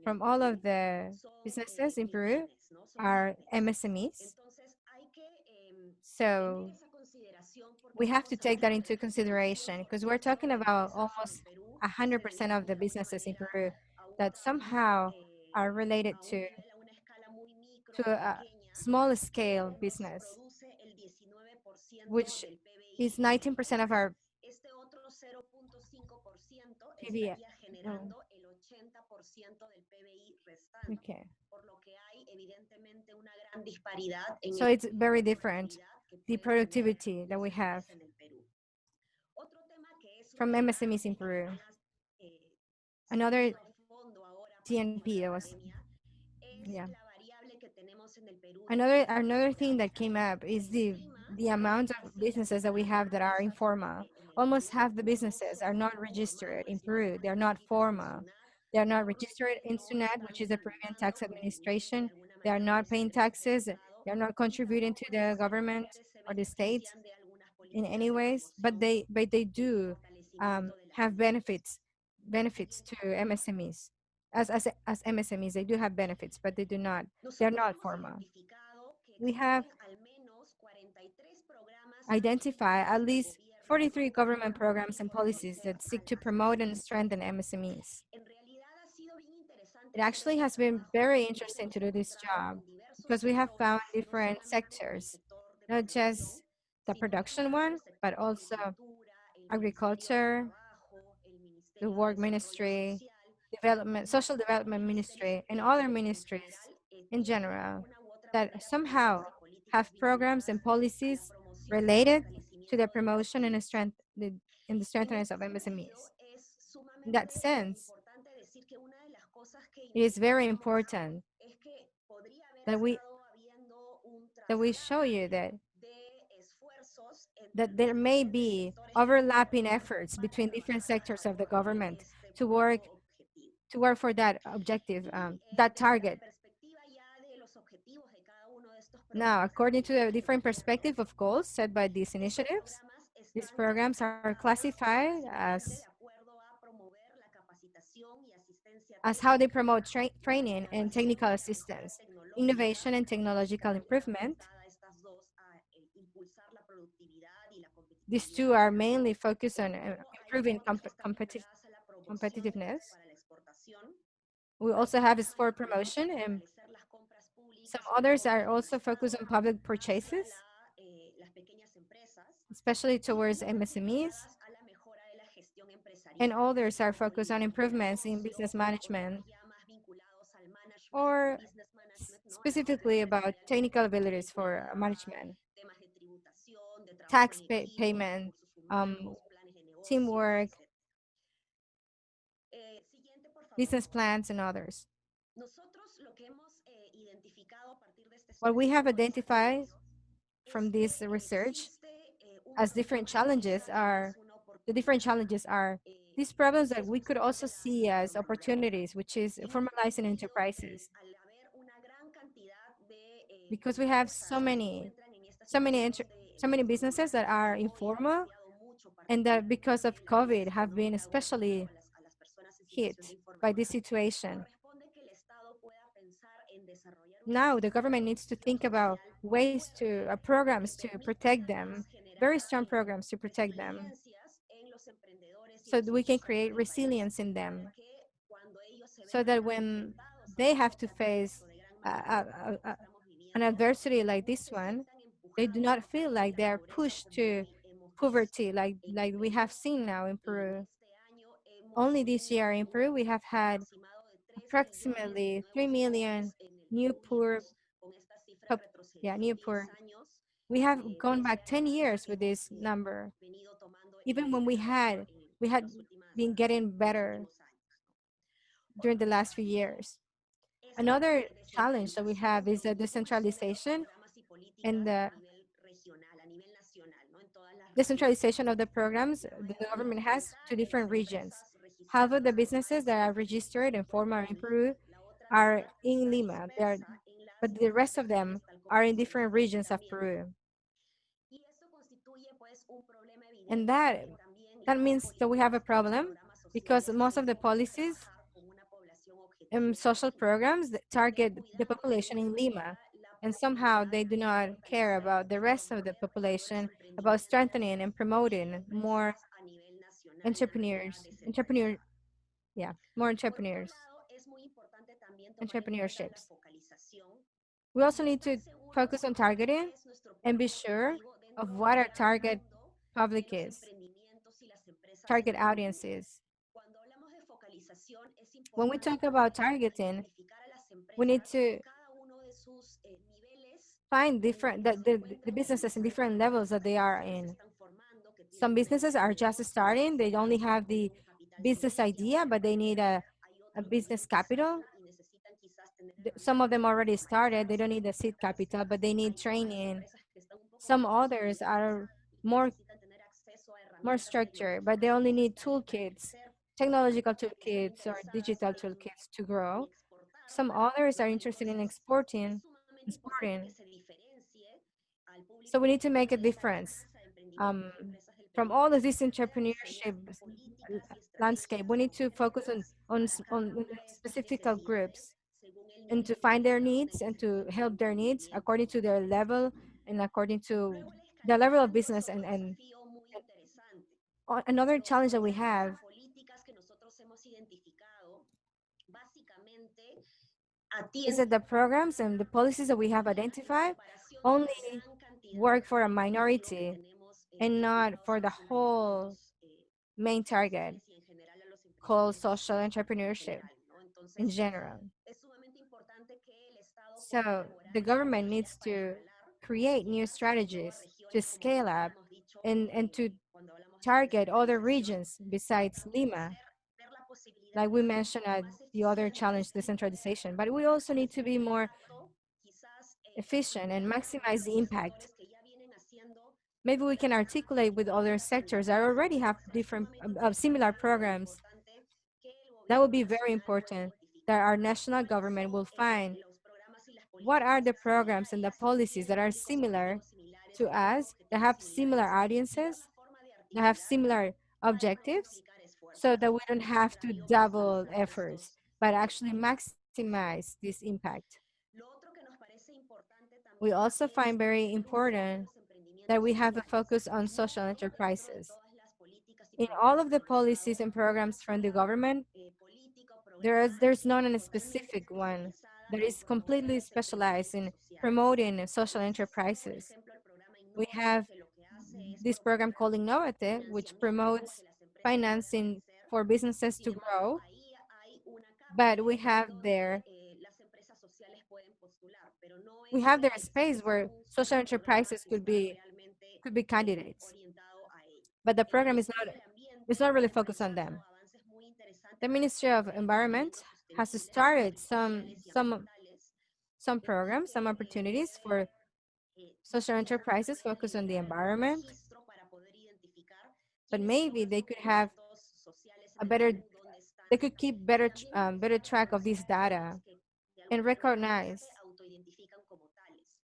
from all of the businesses in Peru are MSMEs. So we have to take that into consideration because we're talking about almost 100% of the businesses in Peru that somehow are related to a small scale business, which is 19% of our PBI. Oh, okay. So it's very different, the productivity that we have from MSMEs in Peru. Another TNP that was, yeah. Another thing that came up is the amount of businesses that we have that are informal. Almost half the businesses are not registered in Peru. They're not formal. They're not registered in SUNAT, which is the Peruvian Tax Administration. They are not paying taxes. They're not contributing to the government or the state in any ways, but they do have benefits to MSMEs. As MSMEs, they do have benefits, but they're not formal. We have identified at least 43 government programs and policies that seek to promote and strengthen MSMEs. It actually has been very interesting to do this job because we have found different sectors, not just the production one, but also agriculture, the work ministry, development, social development ministry, and other ministries in general that somehow have programs and policies related to the promotion and the strengthening of MSMEs. In that sense, it is very important that we show you that there may be overlapping efforts between different sectors of the government to work for that objective, that target. Now, according to the different perspective of goals set by these initiatives, these programs are classified as how they promote training and technical assistance, innovation and technological improvement. These two are mainly focused on improving competitiveness. We also have export promotion, and some others are also focused on public purchases, especially towards MSMEs, and others are focused on improvements in business management, or specifically about technical abilities for management, tax payment, teamwork, business plans, and others. What we have identified from this research as different challenges are these problems that we could also see as opportunities, which is formalizing enterprises. Because we have so many businesses that are informal and that because of COVID have been especially hit by this situation. Now the government needs to think about ways to programs to protect them, very strong programs to protect them, so that we can create resilience in them, so that when they have to face an adversity like this one, they do not feel like they are pushed to poverty like we have seen now in Peru. Only this year in Peru, we have had approximately 3 million new poor. New poor. We have gone back 10 years with this number, even when we had been getting better during the last few years. Another challenge that we have is the decentralization and the decentralization of the programs the government has to different regions. Half of the businesses that are registered and formal in Peru are in Lima, but the rest of them are in different regions of Peru. And that that means that we have a problem because most of the policies and social programs that target the population in Lima, and somehow they do not care about the rest of the population, about strengthening and promoting more entrepreneurs, yeah, more entrepreneurships. We also need to focus on targeting and be sure of what our target public is, target audience is. When we talk about targeting, we need to find the businesses in different levels that they are in. Some businesses are just starting, they only have the business idea, but they need a business capital. Some of them already started, they don't need the seed capital, but they need training. Some others are more structured, but they only need toolkits, technological toolkits or digital toolkits to grow. Some others are interested in exporting. So we need to make a difference. From all of this entrepreneurship landscape, we need to focus on specific groups and to find their needs and to help their needs according to their level and according to the level of business. And another challenge that we have is that the programs and the policies that we have identified only work for a minority and not for the whole main target called social entrepreneurship in general. So the government needs to create new strategies to scale up and to target other regions besides Lima. Like we mentioned at the other challenge, decentralization, but we also need to be more efficient and maximize the impact. Maybe we can articulate with other sectors that already have different similar programs. That would be very important, that our national government will find what are the programs and the policies that are similar to us, that have similar audiences, that have similar objectives, so that we don't have to double efforts, but actually maximize this impact. We also find very important that we have a focus on social enterprises. In all of the policies and programs from the government, there's not a specific one that is completely specialized in promoting social enterprises. We have this program called Innovate, which promotes financing for businesses to grow, but we have there a space where social enterprises could be candidates, but the program is not really focused on them. The Ministry of Environment has started some programs, some opportunities for social enterprises focused on the environment, but maybe they could have they could keep better track of this data and recognize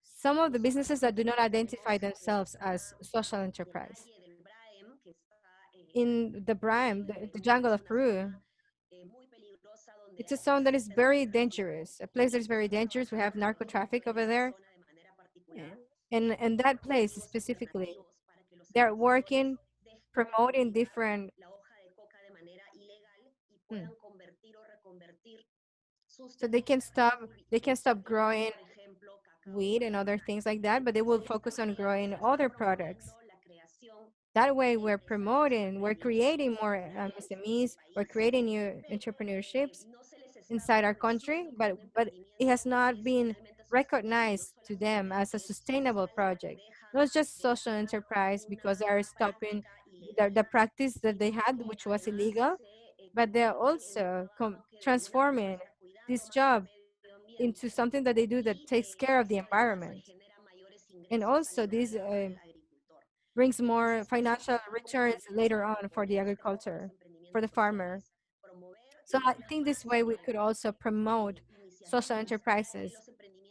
some of the businesses that do not identify themselves as social enterprise. In the Brime, the jungle of Peru, it's a zone that is very dangerous, a place that is very dangerous. We have narco traffic over there. And that place specifically, they're working, promoting different so they can stop growing weed and other things like that, but they will focus on growing other products. That way we're creating more MSMEs, we're creating new entrepreneurships inside our country, but it has not been recognized to them as a sustainable project. Not just social enterprise because they are stopping the practice that they had, which was illegal, but they're also transforming this job into something that they do that takes care of the environment. And also this brings more financial returns later on for the agriculture, for the farmer. So I think this way we could also promote social enterprises,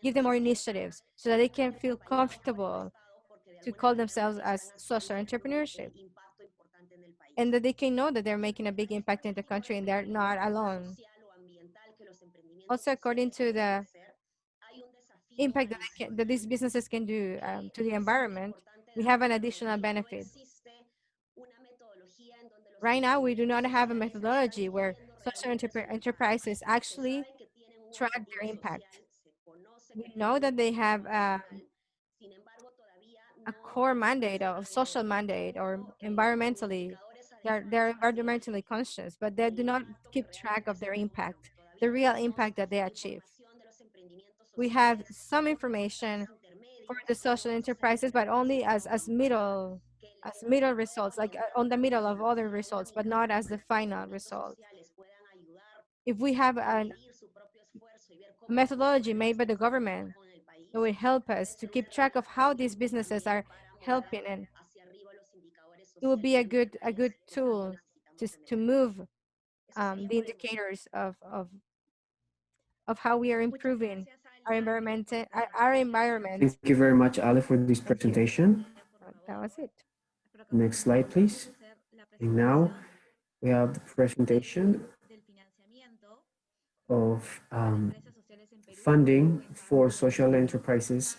give them more initiatives so that they can feel comfortable to call themselves as social entrepreneurship. and that they can know that they're making a big impact in the country and they're not alone. Also, according to the impact that, that these businesses can do to the environment, we have an additional benefit. Right now, we do not have a methodology where social enterprises actually track their impact. We know that they have a core mandate of social mandate or environmentally, they're environmentally conscious, but they do not keep track of their impact, the real impact that they achieve. We have some information for the social enterprises, but only as middle results, like on the middle of other results, but not as the final result. If we have a methodology made by the government that will help us to keep track of how these businesses are helping, and it will be a good tool to move the indicators of how we are improving our environment. Thank you very much, Ale, for this presentation. That was it. Next slide, please. And now we have the presentation of funding for social enterprises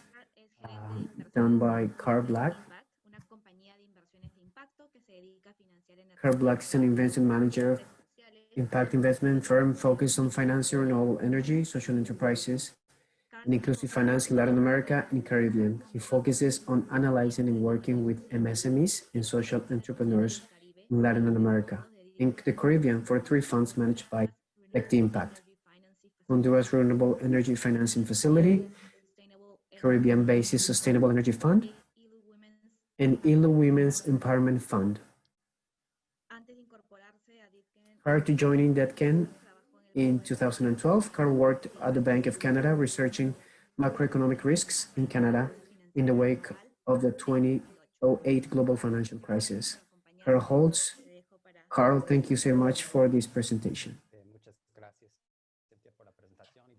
done by Carl Black. Carl Black is an investment manager, impact investment firm focused on financing renewable energy, social enterprises, and inclusive finance in Latin America and Caribbean. He focuses on analyzing and working with MSMEs and social entrepreneurs in Latin America and the Caribbean for 3 funds managed by Collective Impact: Honduras Renewable Energy Financing Facility, Caribbean Basis Sustainable Energy Fund, and ILO Women's Empowerment Fund. Prior to joining DETCAN in 2012, Carl worked at the Bank of Canada researching macroeconomic risks in Canada in the wake of the 2008 global financial crisis. Carl, thank you so much for this presentation.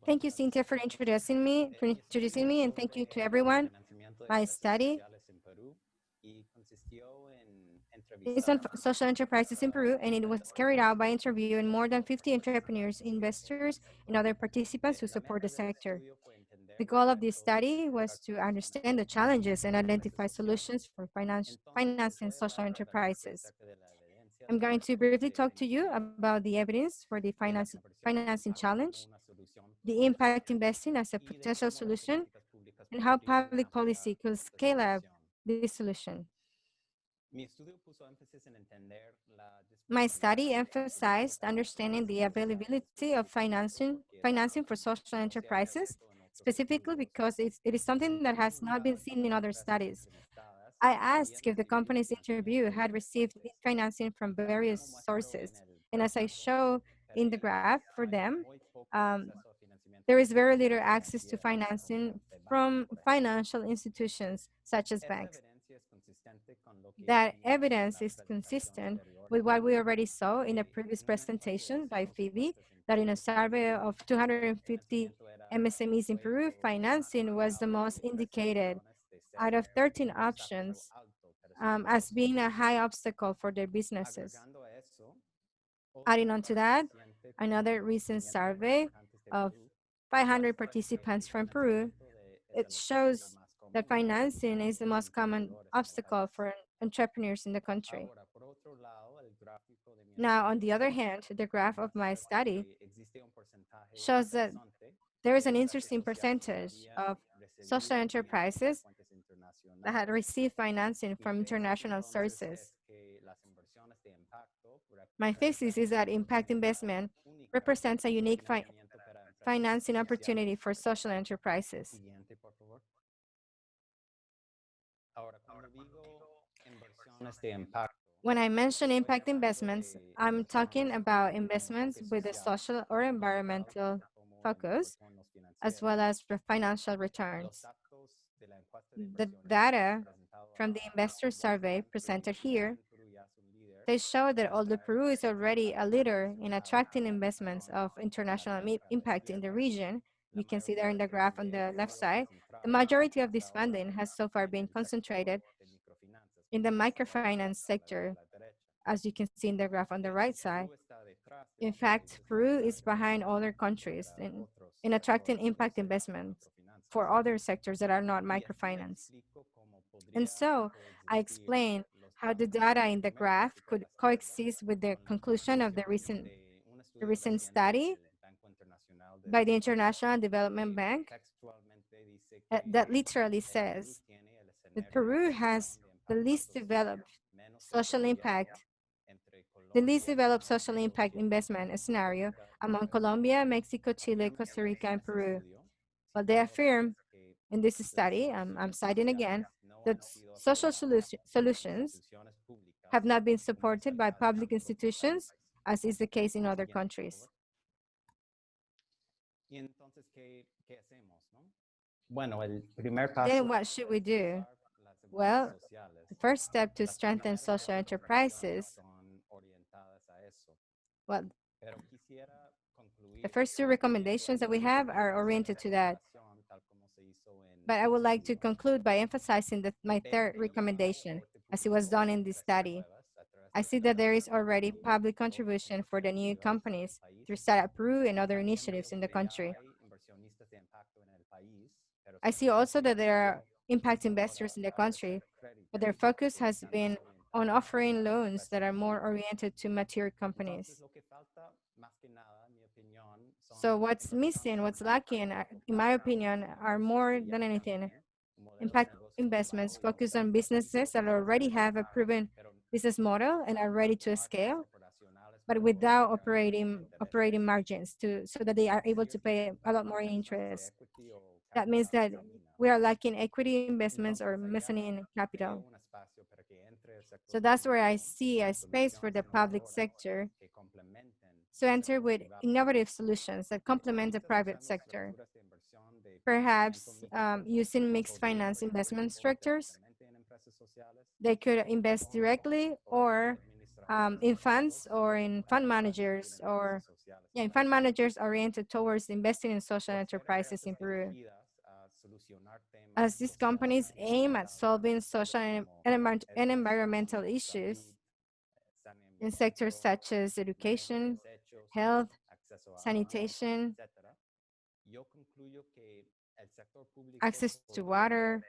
Thank you, Cynthia, for introducing me, and thank you to everyone. My study is on social enterprises in Peru, and it was carried out by interviewing more than 50 entrepreneurs, investors, and other participants who support the sector. The goal of this study was to understand the challenges and identify solutions for financing social enterprises. I'm going to briefly talk to you about the evidence for the financing challenge, the impact investing as a potential solution, and how public policy could scale up this solution. My study emphasized understanding the availability of financing for social enterprises, specifically because it is something that has not been seen in other studies. I asked if the companies interviewed had received financing from various sources, and as I show in the graph for them, there is very little access to financing from financial institutions such as banks. That evidence is consistent with what we already saw in a previous presentation by Phoebe, that in a survey of 250 MSMEs in Peru, financing was the most indicated out of 13 options as being a high obstacle for their businesses. Adding on to that, another recent survey of 500 participants from Peru, it shows that financing is the most common obstacle for entrepreneurs in the country. Now, on the other hand, the graph of my study shows that there is an interesting percentage of social enterprises that had received financing from international sources. My thesis is that impact investment represents a unique financing opportunity for social enterprises. When I mention impact investments, I'm talking about investments with a social or environmental focus, as well as for financial returns. The data from the investor survey presented here, they show that although Peru is already a leader in attracting investments of international impact in the region, you can see there in the graph on the left side, the majority of this funding has so far been concentrated in the microfinance sector as you can see in the graph on the right side. In fact, Peru is behind other countries in attracting impact investments for other sectors that are not microfinance. And so I explained how the data in the graph could coexist with the conclusion of the recent study by the International Development Bank that literally says that Peru has the least developed social impact, investment scenario among Colombia, Mexico, Chile, Costa Rica, and Peru. But they affirm in this study, I'm citing again, that social solutions have not been supported by public institutions, as is the case in other countries. Then what should we do? Well, the first step to strengthen social enterprises, well, the first two recommendations that we have are oriented to that. But I would like to conclude by emphasizing that my third recommendation, as it was done in this study. I see that there is already public contribution for the new companies through Startup Peru and other initiatives in the country. I see also that there are impact investors in the country, but their focus has been on offering loans that are more oriented to mature companies. So what's missing, what's lacking, in my opinion, are more than anything, impact investments focused on businesses that already have a proven business model and are ready to scale, but without operating margins so that they are able to pay a lot more interest. That means that we are lacking equity investments or mezzanine capital. So that's where I see a space for the public sector to enter with innovative solutions that complement the private sector. Perhaps using mixed finance investment structures, they could invest directly or in funds or in fund managers in fund managers oriented towards investing in social enterprises in Peru. As these companies aim at solving social and environmental issues in sectors such as education, health, sanitation, access to water,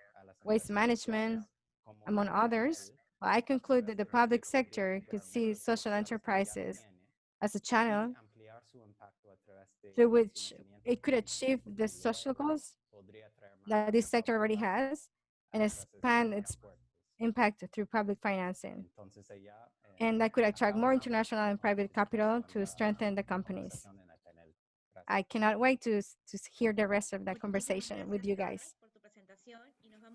waste management, among others, I conclude that the public sector could see social enterprises as a channel through which it could achieve the social goals that this sector already has and expand its impact through public financing. And that could attract more international and private capital to strengthen the companies. I cannot wait to hear the rest of that conversation with you guys.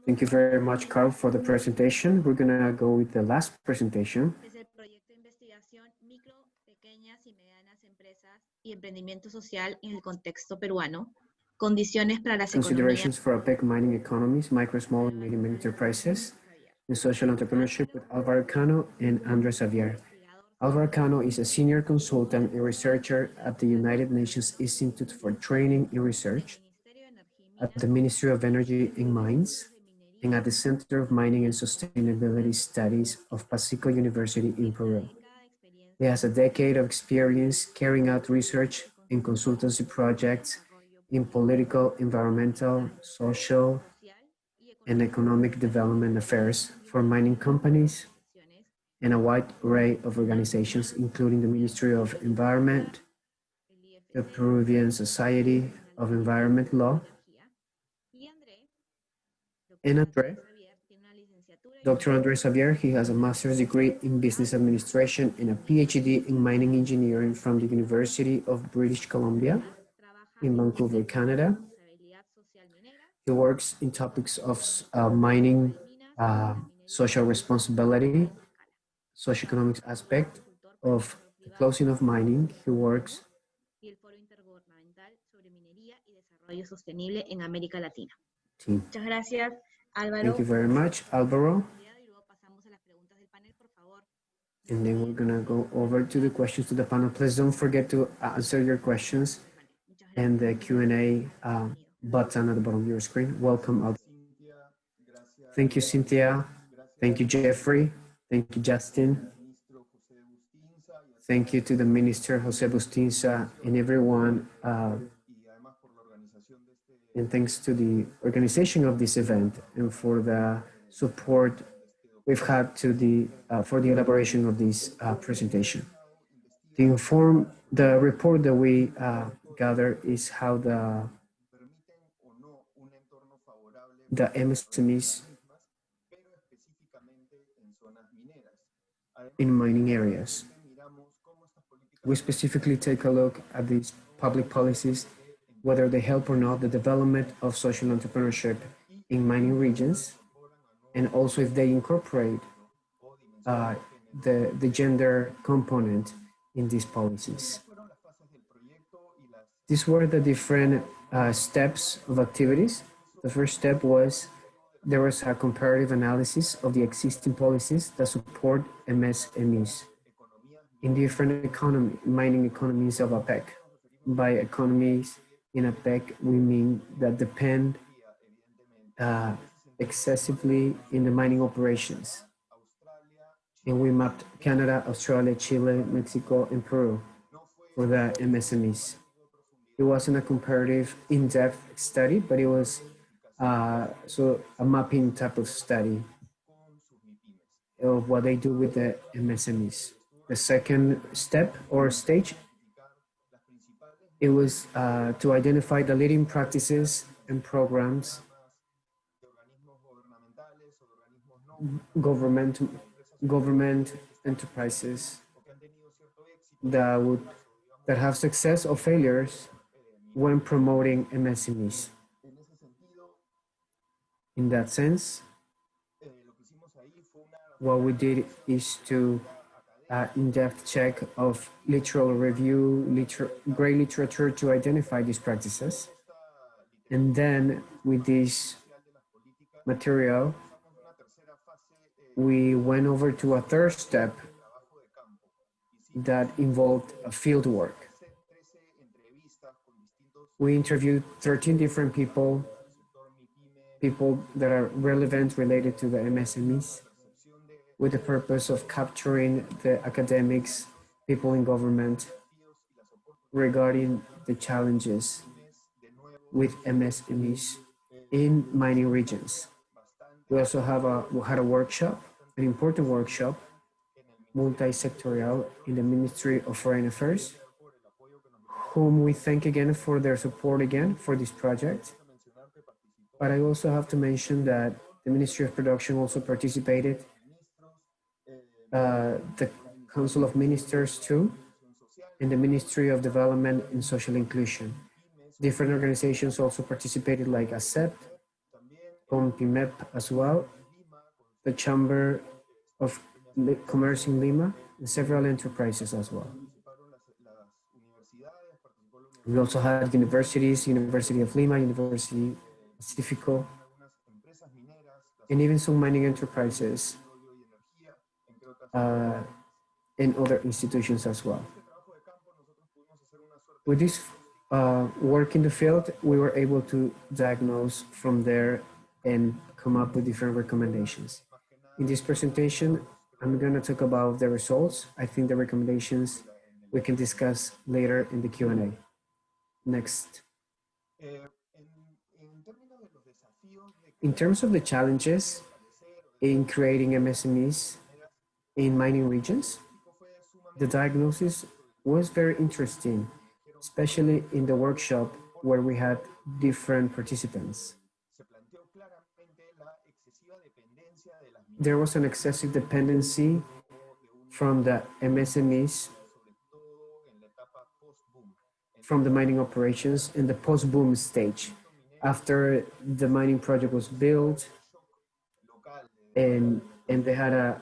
Thank you very much, Carl, for the presentation. We're going to go with the last presentation. Considerations for APEC mining economies, micro, small, and medium enterprises, and social entrepreneurship with Alvaro Cano and Andres Xavier. Alvaro Cano is a senior consultant and researcher at the United Nations Institute for Training and Research, at the Ministry of Energy and Mines, and at the Center of Mining and Sustainability Studies of Pacifico University in Peru. He has a decade of experience carrying out research and consultancy projects in political, environmental, social, and economic development affairs for mining companies and a wide array of organizations, including the Ministry of Environment, the Peruvian Society of Environment Law, and Dr. Andres Xavier, he has a master's degree in business administration and a PhD in mining engineering from the University of British Columbia in Vancouver, Canada. He works in topics of mining, social responsibility, socioeconomic aspect of the closing of mining. He works team. Thank you very much, Alvaro. And then we're gonna go over to the questions to the panel. Please don't forget to answer your questions and the Q&A button at the bottom of your screen. Welcome, Alvaro. Thank you, Cynthia. Thank you, Jeffrey. Thank you, Justin. Thank you to the Minister, Jose Bustinza, and everyone, and thanks to the organization of this event and for the support we've had to for the elaboration of this presentation. The report that we gather is how the MSMEs in mining areas. We specifically take a look at these public policies, whether they help or not the development of social entrepreneurship in mining regions, and also if they incorporate the gender component in these policies. These were the different steps of activities. The first step was there was a comparative analysis of the existing policies that support MSMEs in different mining economies of APEC. By economies in APEC, we mean that depend excessively in the mining operations. And we mapped Canada, Australia, Chile, Mexico, and Peru for the MSMEs. It wasn't a comparative in-depth study, but it was so a mapping type of study of what they do with the MSMEs. The second step or stage, it was to identify the leading practices and programs, government enterprises that have success or failures when promoting MSMEs. In that sense, what we did is to in-depth check of literal review, great literature to identify these practices. And then with this material, we went over to a third step that involved a field work. We interviewed 13 different people that are relevant related to the MSMEs, with the purpose of capturing the academics, people in government regarding the challenges with MSMEs in mining regions. We also had a workshop, an important workshop, multi-sectorial in the Ministry of Foreign Affairs, whom we thank again for their support again for this project. But I also have to mention that the Ministry of Production also participated, the Council of Ministers too, and the Ministry of Development and Social Inclusion. Different organizations also participated like ACEP, COMPIMEP as well, the Chamber of Commerce in Lima, and several enterprises as well. We also had universities, University of Lima, University Pacifico, and even some mining enterprises and other institutions as well. With this work in the field, we were able to diagnose from there and come up with different recommendations. In this presentation, I'm going to talk about the results. I think the recommendations we can discuss later in the Q&A. Next. In terms of the challenges in creating MSMEs in mining regions, the diagnosis was very interesting, especially in the workshop where we had different participants. There was an excessive dependency from the MSMEs from the mining operations in the post-boom stage. After the mining project was built and they had a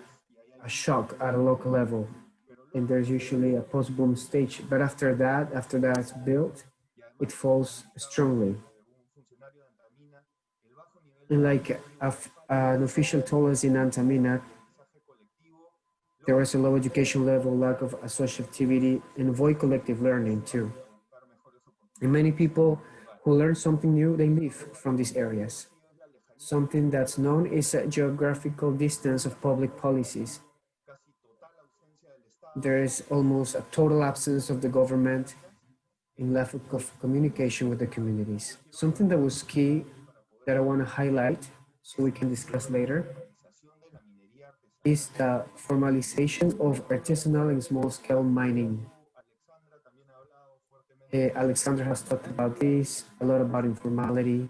shock at a local level, and there's usually a post-boom stage. But after that's built, it falls strongly. And like an official told us in Antamina, there was a low education level, lack of associativity, and avoid collective learning too. And many people who learn something new, they leave from these areas. Something that's known is a geographical distance of public policies. there is almost a total absence of the government in lack of communication with the communities. Something that was key that I want to highlight so we can discuss later is the formalization of artisanal and small-scale mining. Alexandra has talked about this, a lot about informality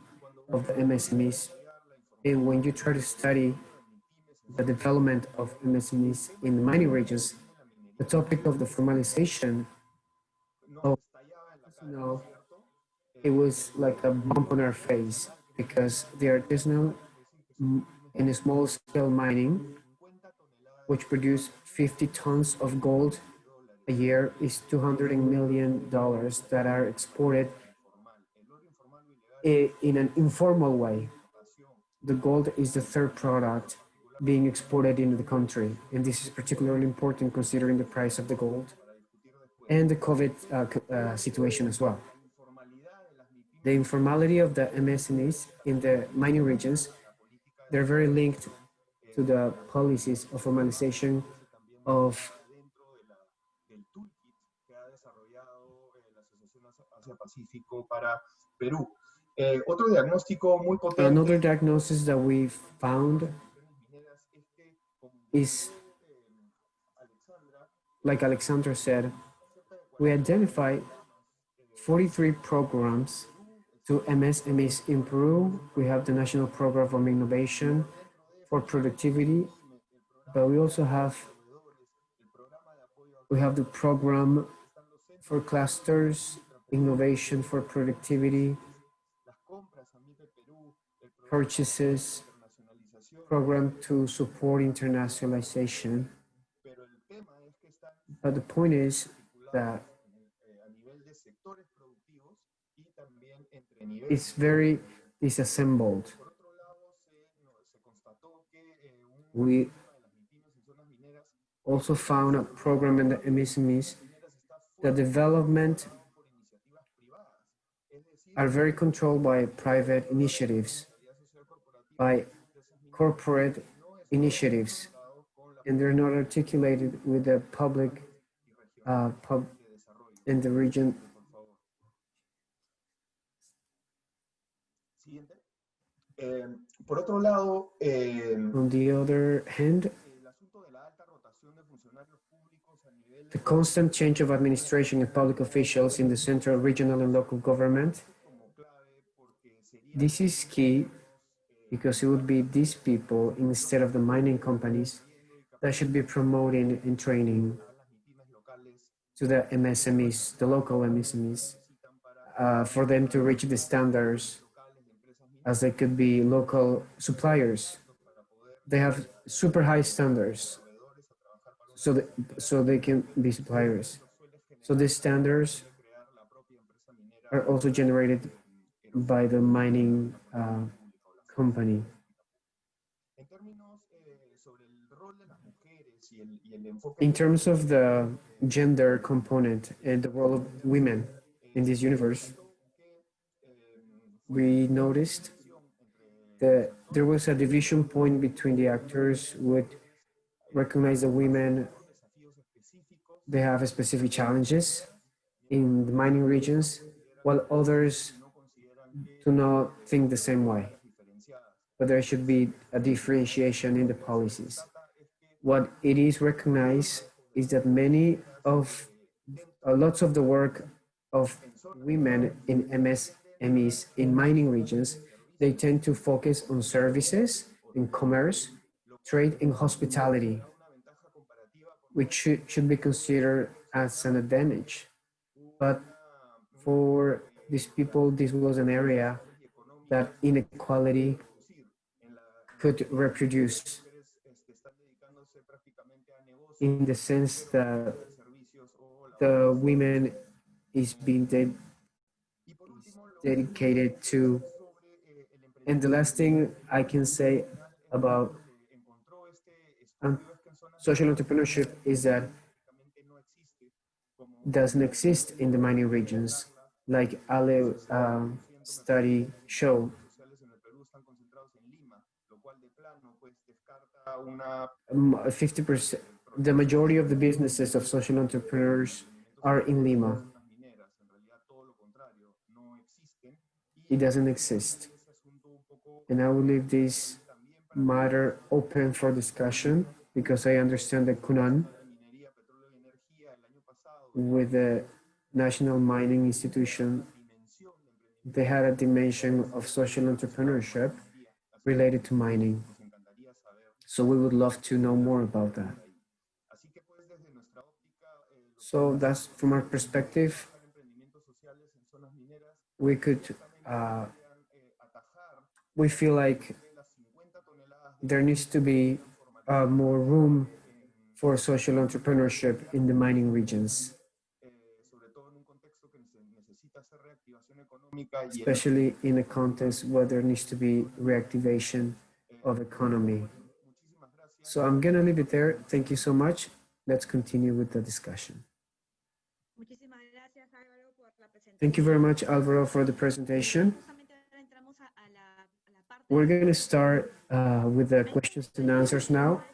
of the MSMEs. And when you try to study the development of MSMEs in the mining regions, the topic of the formalization of, you know, it was like a bump on our face because the artisanal and small scale mining, which produce 50 tons of gold a year, is $200 million that are exported in an informal way. The gold is the third product being exported into the country, and this is particularly important considering the price of the gold and the COVID situation as well. The informality of the MSMEs in the mining regions, they're very linked to the policies of formalization of another diagnosis that we found is, like Alexandra said, we identified 43 programs to MSMEs in Peru. We have the National Program for Innovation for Productivity, but we also have the program for clusters, innovation for productivity, purchases, program to support internationalization. But the point is that it's very disassembled. We also found a program in the MSMEs. The development are very controlled by private initiatives, by corporate initiatives, and they're not articulated with the public in the region. On the other hand, the constant change of administration and public officials in the central, regional, and local government, this is key because it would be these people instead of the mining companies that should be promoting and training to the MSMEs, the local MSMEs, for them to reach the standards as they could be local suppliers. They have super high standards, so they can be suppliers. So these standards are also generated by the mining company. In terms of the gender component and the role of women in this universe, we noticed that there was a division point between the actors who would recognize the women. They have specific challenges in the mining regions, while others do not think the same way. But there should be a differentiation in the policies. What it is recognized is that lots of the work of women in MSMEs in mining regions, they tend to focus on services, in commerce, trade, and hospitality, which should be considered as an advantage. But for these people, this was an area that inequality could reproduce, in the sense that the women is being dedicated to. And the last thing I can say about social entrepreneurship is that doesn't exist in the mining regions, like Ale study showed. 50%, the majority of the businesses of social entrepreneurs are in Lima. It doesn't exist. And I will leave this matter open for discussion because I understand that Kunan, with the National Mining Institution, they had a dimension of social entrepreneurship related to mining. So we would love to know more about that. So that's from our perspective, we could, we feel like there needs to be more room for social entrepreneurship in the mining regions, especially in a context where there needs to be reactivation of economy. So I'm gonna leave it there. Thank you so much. Let's continue with the discussion. Thank you very much, Alvaro, for the presentation. We're gonna start with the questions and answers now.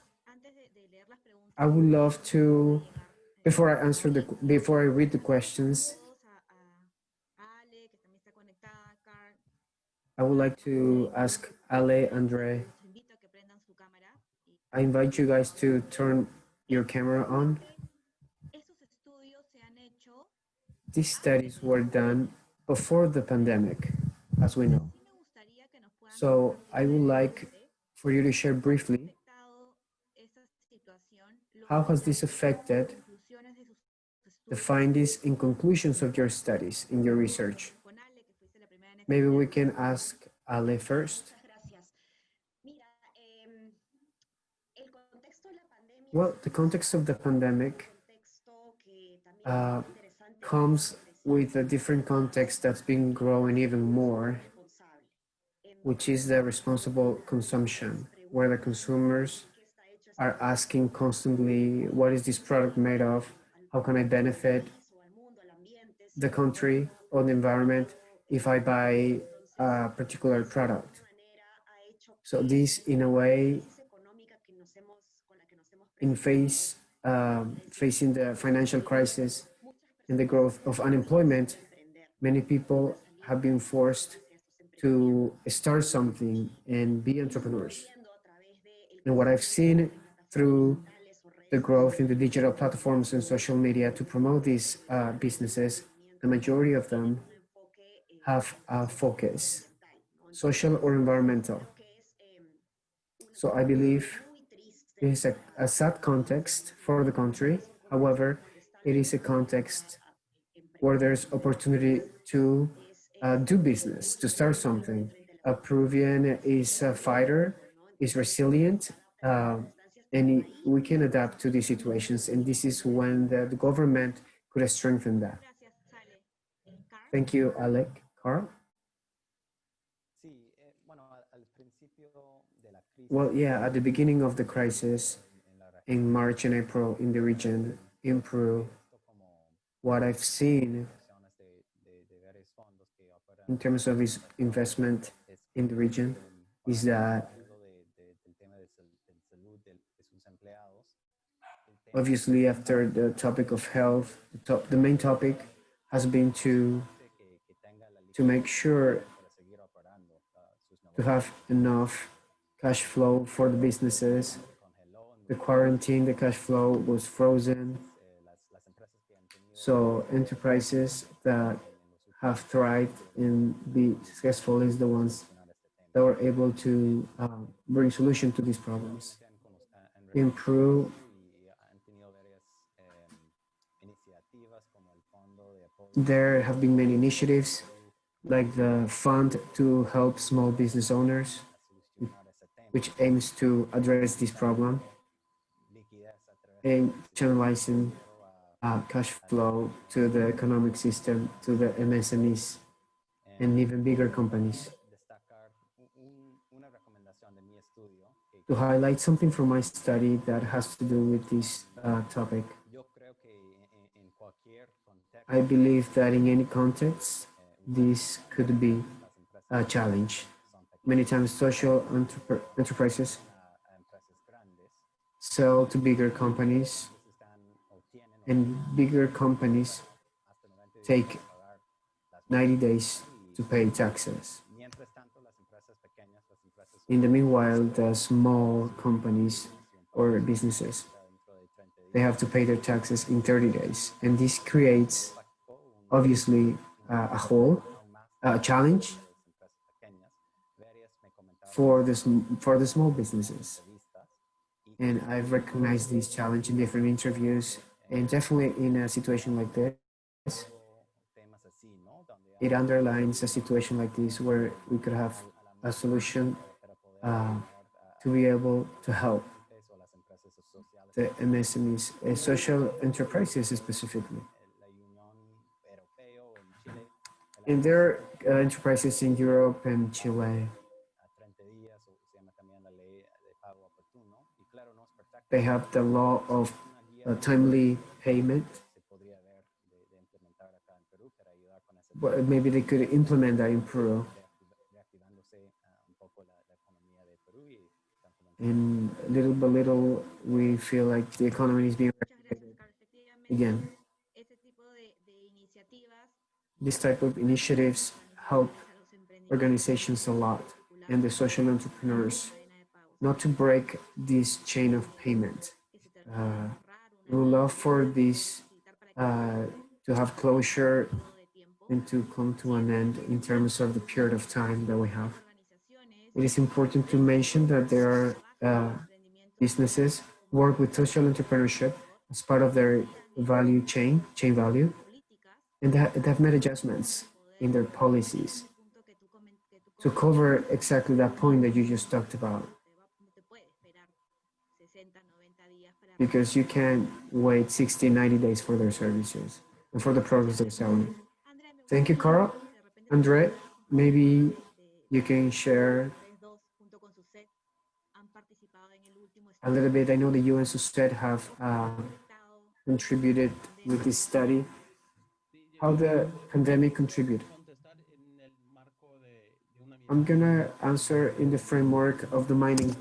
I would love to, before I read the questions, I would like to ask Ale, Andre, I invite you guys to turn your camera on. These studies were done before the pandemic, as we know. So I would like for you to share briefly, how has this affected the findings and conclusions of your studies in your research? Maybe we can ask Ale first. Well, the context of the pandemic comes with a different context that's been growing even more, which is the responsible consumption, where the consumers are asking constantly, what is this product made of? How can I benefit the country or the environment if I buy a particular product? So this, in a way, facing the financial crisis and the growth of unemployment, many people have been forced to start something and be entrepreneurs. And what I've seen through the growth in the digital platforms and social media to promote these businesses, the majority of them have a focus, social or environmental. So I believe it is a sad context for the country. However, it is a context where there's opportunity to do business, to start something. A Peruvian is a fighter, is resilient, and we can adapt to these situations. And this is when the government could strengthen that. Thank you, Alec. Carl? Well, yeah, at the beginning of the crisis, in March and April in the region, in Peru, what I've seen in terms of his investment in the region is that obviously after the topic of health, the main topic has been to make sure to have enough cash flow for the businesses. The quarantine, the cash flow was frozen. So enterprises that have thrived and be successful is the ones that were able to bring solution to these problems. In Peru, there have been many initiatives like the Fund to Help Small Business Owners, which aims to address this problem and channelizing cash flow to the economic system, to the MSMEs, and even bigger companies. To highlight something from my study that has to do with this topic, I believe that in any context, this could be a challenge. Many times social enterprises sell to bigger companies, and bigger companies take 90 days to pay taxes. In the meanwhile, the small companies or businesses, they have to pay their taxes in 30 days. And this creates, obviously, a challenge for the small businesses. And I've recognized this challenge in different interviews, and definitely in a situation like this, it underlines a situation like this where we could have a solution to be able to help the MSMEs, social enterprises specifically. And there are enterprises in Europe and Chile. They have the law of timely payment. But maybe they could implement that in Peru. And little by little, we feel like the economy is being regulated again. This type of initiatives help organizations a lot and the social entrepreneurs not to break this chain of payment. We would love for this to have closure and to come to an end in terms of the period of time that we have. It is important to mention that there are businesses work with social entrepreneurship as part of their value chain value, and they have made adjustments in their policies to cover exactly that point that you just talked about. Because you can't wait 60, 90 days for their services and for the products they're selling. Thank you, Carl. Andre, maybe you can share a little bit. I know the UN SUSTED have contributed with this study. How the pandemic contributed? I'm gonna answer in the framework of the mining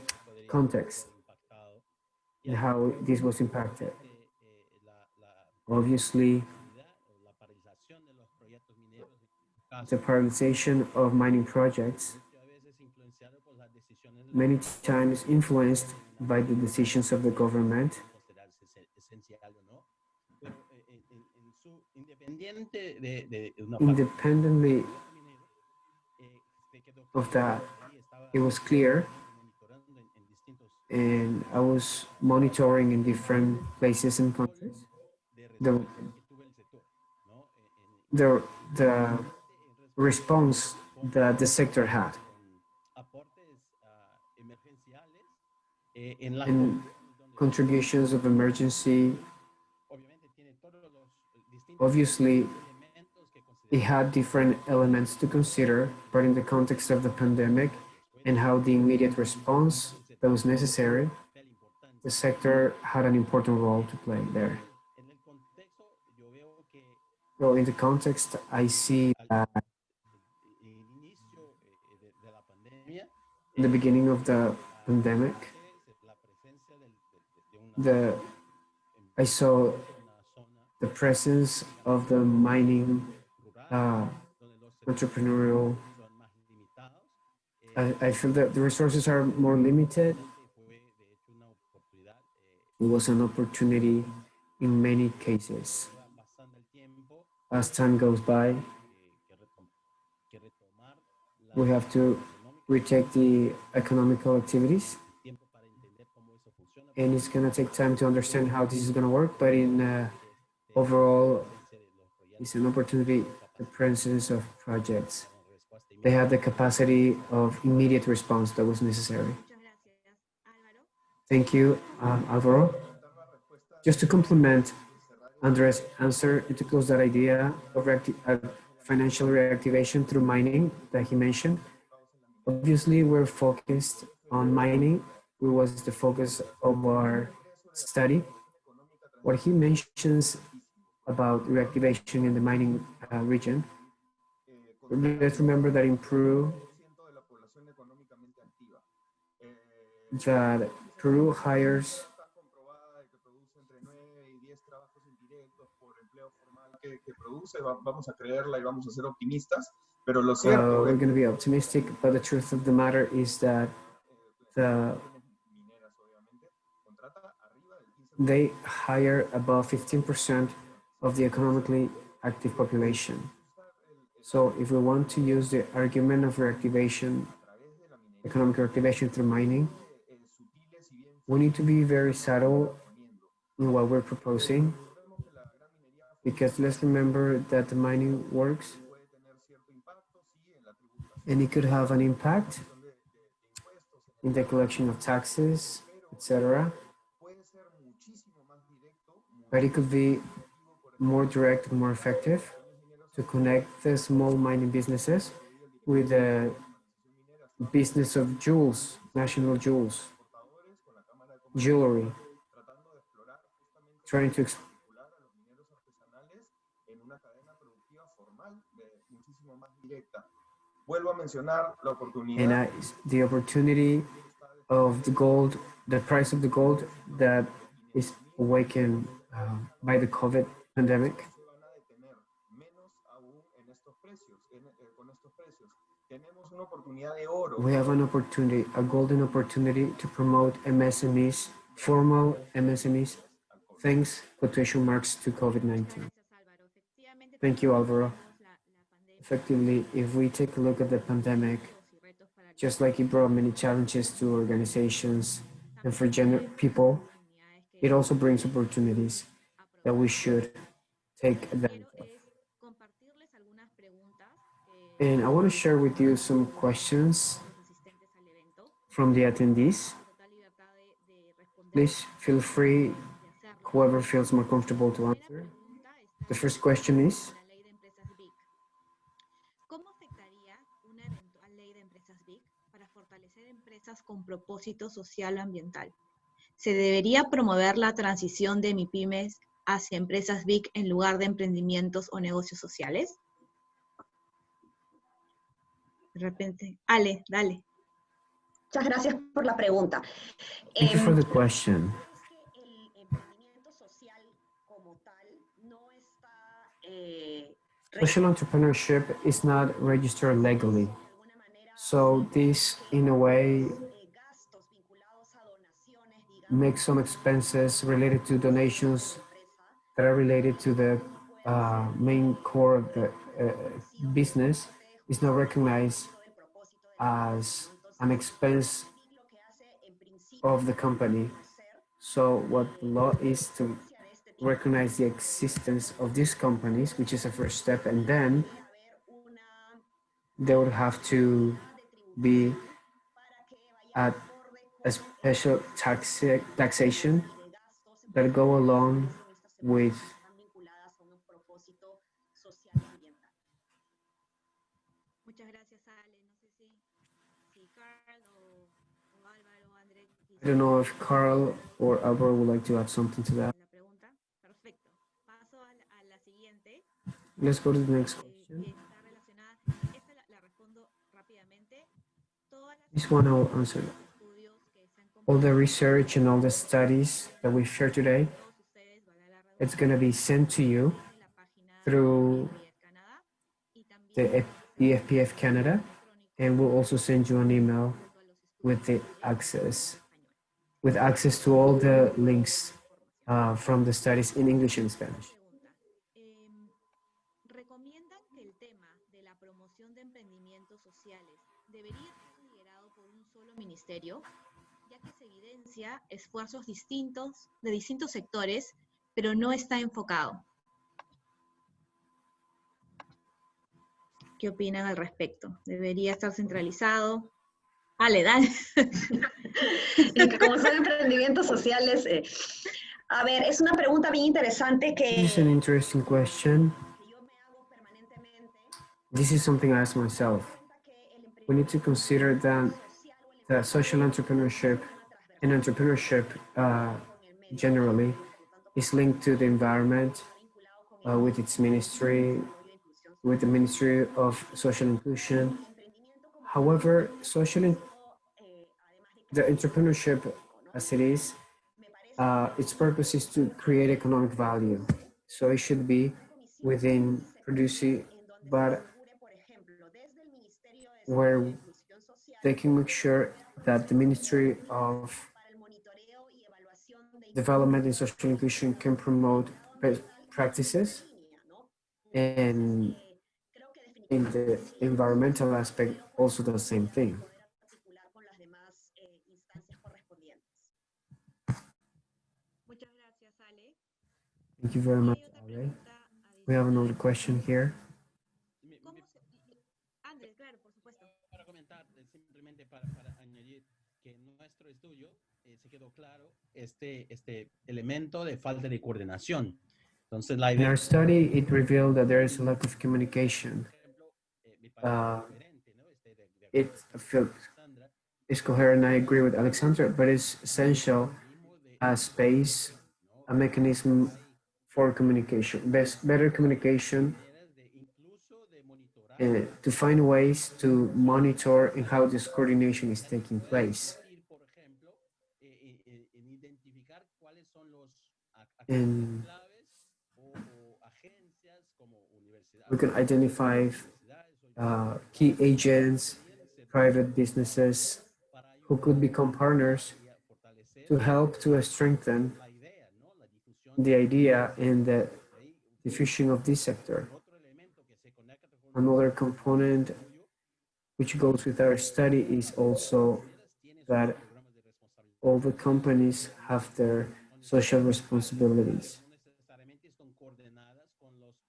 context and how this was impacted. Obviously, the paralyzation of mining projects many times influenced by the decisions of the government. Independently of that, it was clear, and I was monitoring in different places and countries the response that the sector had. And contributions of emergency, obviously, it had different elements to consider, but in the context of the pandemic and how the immediate response that was necessary, the sector had an important role to play there. So in the context, I see that in the beginning of the pandemic, I saw the presence of the mining entrepreneurial. I feel that the resources are more limited. It was an opportunity in many cases. As time goes by, we have to retake the economical activities, and it's going to take time to understand how this is going to work, but in overall, it's an opportunity, the presence of projects. They have the capacity of immediate response that was necessary. Thank you, Alvaro. Just to complement Andres' answer and to close that idea of financial reactivation through mining that he mentioned, obviously we're focused on mining. It was the focus of our study. What he mentions about reactivation in the mining region, let's remember that in Peru, that Peru hires que produce, vamos a creerla y vamos a ser optimistas, pero lo cierto we're going to be optimistic, but the truth of the matter is that they hire above 15% of the economically active population. So if we want to use the argument of reactivation, economic reactivation through mining, we need to be very subtle in what we're proposing, because let's remember that the mining works and it could have an impact in the collection of taxes, etc. But it could be more direct and more effective to connect the small mining businesses with the business of jewels, national jewels, jewelry, trying to and the opportunity of the gold, the price of the gold that is awakened by the COVID pandemic. We have an opportunity, a golden opportunity to promote MSMEs, formal MSMEs, thanks quotation marks to COVID-19. Thank you, Alvaro. Effectively, if we take a look at the pandemic, just like it brought many challenges to organizations and for people, it also brings opportunities that we should take advantage of. And I want to share with you some questions from the attendees. Please feel free, whoever feels more comfortable to answer. The first question is, con propósito social o ambiental. ¿Se debería promover la transición de MIPYMES hacia empresas BIC en lugar de emprendimientos o negocios sociales? De repente, Ale, dale. Muchas gracias por la pregunta. Thank you for the question. El emprendimiento social como tal no está social entrepreneurship is not registered legally. So this, in a way, makes some expenses related to donations that are related to the main core of the business is not recognized as an expense of the company. So what the law is to recognize the existence of these companies, which is a first step, and then they would have to be at a special taxation that go along with I don't know if Carl or Alvaro would like to add something to that. Let's go to the next question. This one I'll answer. All the research and all the studies that we've shared today, it's going to be sent to you through the EFPF Canada, and we'll also send you an email with the access to all the links from the studies in English and Spanish. ¿Recomiendan que el tema de la promoción de emprendimientos sociales debería ser liderado por un solo ministerio, ya que se evidencia esfuerzos distintos de distintos sectores, pero no está enfocado? ¿Qué opinan al respecto? ¿Debería estar centralizado? Dale, dale. Como son emprendimientos sociales, a ver, es una pregunta bien interesante que This is an interesting question. This is something I ask myself. We need to consider that the social entrepreneurship and entrepreneurship generally is linked to the environment with its ministry, with the Ministry of Social Inclusion. However, the entrepreneurship as it is, its purpose is to create economic value. So it should be within producing, but where they can make sure that the Ministry of Development and Social Inclusion can promote best practices, and in the environmental aspect also the same thing. Thank you very much, Ale. We have another question here. Para comentar, simplemente para añadir que en nuestro estudio se quedó claro este elemento de falta de coordinación. Entonces, la In idea, our study, it revealed that there is a lack of communication. It's coherent, I agree with Alexandra, but it's essential a space, a mechanism for communication, better communication, to find ways to monitor and how this coordination is taking place. And we can identify key agents, private businesses who could become partners to help to strengthen the idea and the diffusion of this sector. Another component which goes with our study is also that all the companies have their social responsibilities.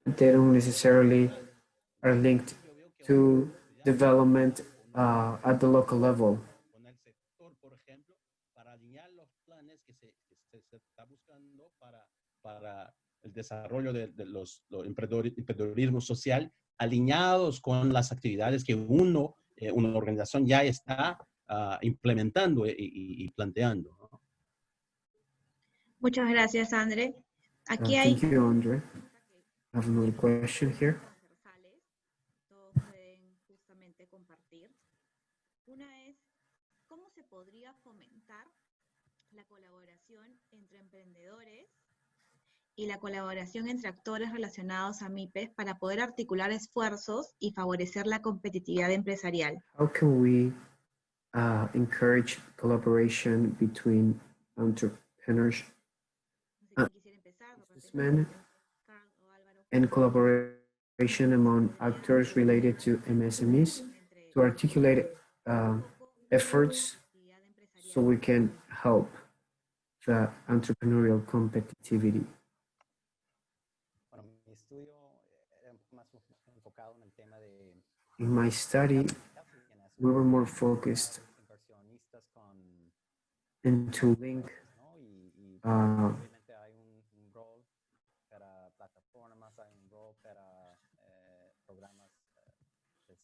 They don't necessarily are linked to development at the local level. Para el desarrollo de los emprendedorismo social, alineados con las actividades que una organización ya está implementando y planteando. Muchas gracias, Andre. Aquí Thank you, Andre. I have another question here. Todos pueden justamente compartir. Una es, ¿cómo se podría fomentar la colaboración entre emprendedores y la colaboración entre actores relacionados a MIPES para poder articular esfuerzos y favorecer la competitividad empresarial? How can we encourage collaboration between entrepreneurs, businessmen, and collaboration among actors related to MSMEs to articulate efforts so we can help the entrepreneurial competitivity? In my study, we were more focused and to link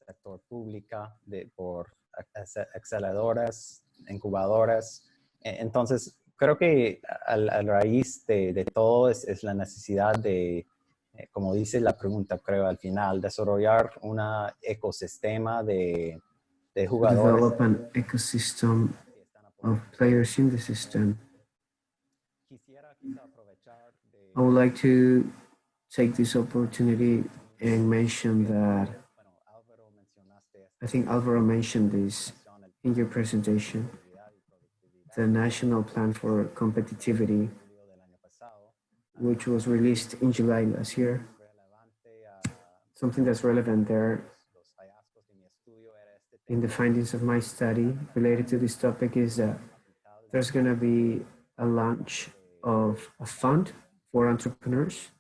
sector pública por aceleradoras, incubadoras. Entonces, creo que a raíz de todo es la necesidad de, como dice la pregunta, creo al final, desarrollar un ecosistema de jugadores. Develop an ecosystem of players in the system. I would like to take this opportunity and mention that I think Alvaro mentioned this in your presentation, the National Plan for Competitivity, which was released in July last year. Something that's relevant there in the findings of my study related to this topic is that there's going to be a launch of a fund for entrepreneurs,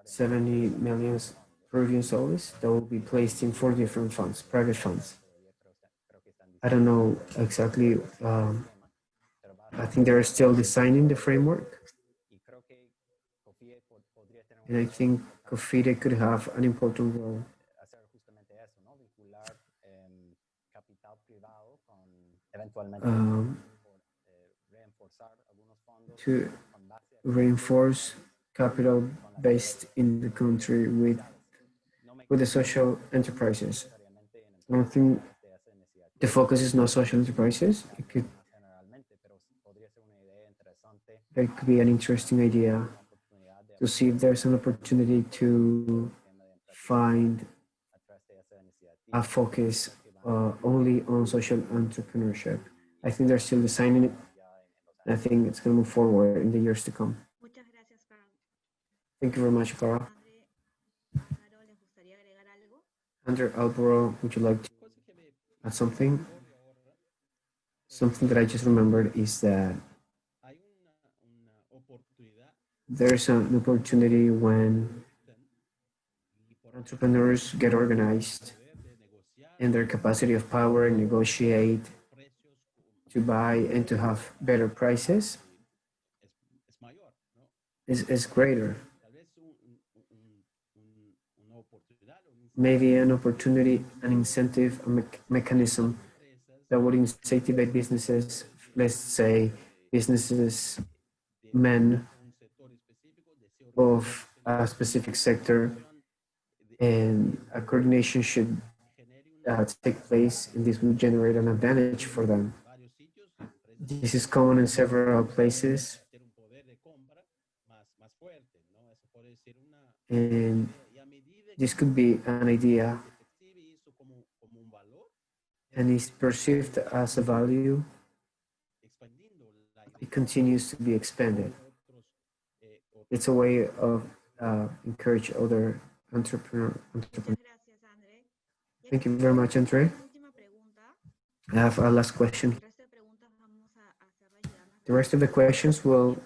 70 million Peruvian soles that will be placed in 4 different funds, private funds. I don't know exactly, I think they're still designing the framework. And I think COFIDE could have an important role. To reinforce capital based in the country with the social enterprises. I don't think the focus is not social enterprises. That could be an interesting idea to see if there's an opportunity to find a focus only on social entrepreneurship. I think they're still designing it. I think it's going to move forward in the years to come. Thank you very much, Carl. Andre Alvaro, would you like to add something? Something that I just remembered is that there's an opportunity when entrepreneurs get organized and their capacity of power and negotiate to buy and to have better prices is greater. Maybe an opportunity, an incentive, a mechanism that would incentivize businesses, let's say businesses, men of a specific sector, and a coordination should take place, and this will generate an advantage for them. This is common in several places, and this could be an idea and is perceived as a value. It continues to be expanded. It's a way of encourage other entrepreneurs. Thank you very much, Andre. I have a last question. The rest of the questions will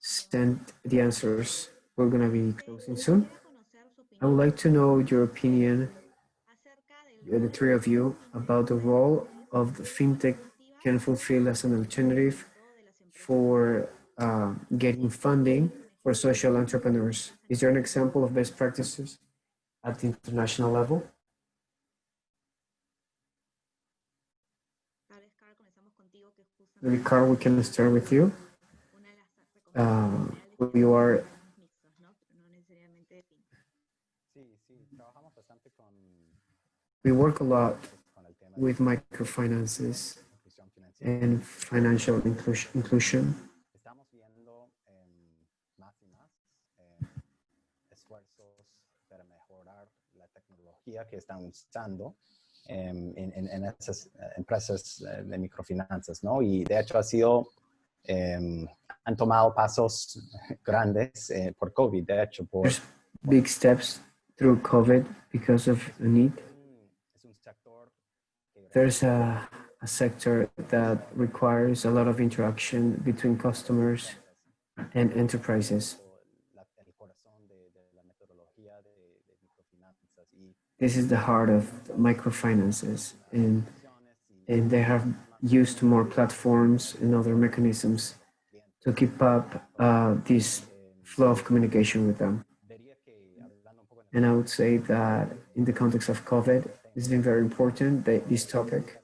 send the answers. We're going to be closing soon. I would like to know your opinion, the three of you, about the role of the fintech can fulfill as an alternative for getting funding for social entrepreneurs. Is there an example of best practices at the international level? Maybe Carl, we can start with you. You are we work a lot with microfinances and financial inclusion. Que están usando en esas empresas de microfinanzas, ¿no? Y de hecho ha sido, han tomado pasos grandes por COVID, de hecho. There's big steps through COVID because of the need. There's a sector that requires a lot of interaction between customers and enterprises. This is the heart of microfinances, and they have used more platforms and other mechanisms to keep up this flow of communication with them. And I would say that in the context of COVID, it's been very important, this topic.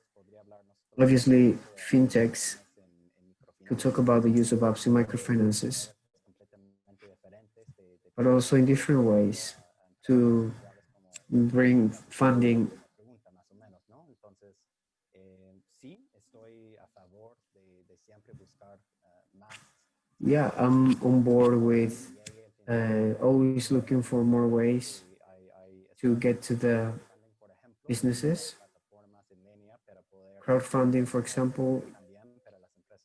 Obviously, fintechs could talk about the use of apps in microfinances, but also in different ways to bring funding. Yeah, I'm on board with always looking for more ways to get to the businesses. Crowdfunding, for example,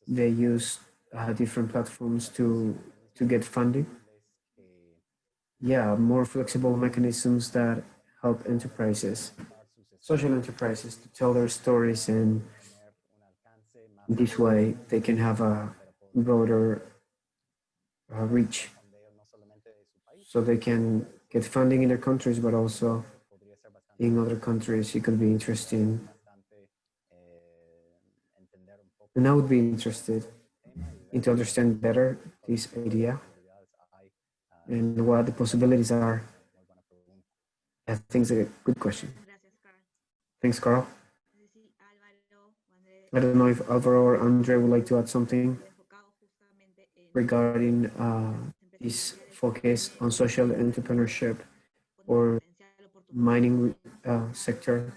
they use different platforms to get funding. Yeah, more flexible mechanisms that help enterprises, social enterprises, to tell their stories, and this way they can have a broader reach. So they can get funding in their countries, but also in other countries it could be interesting. And I would be interested in to understand better this idea and what the possibilities are. I think it's a good question. Thanks, Carl. I don't know if Alvaro or Andre would like to add something regarding this focus on social entrepreneurship or mining sector.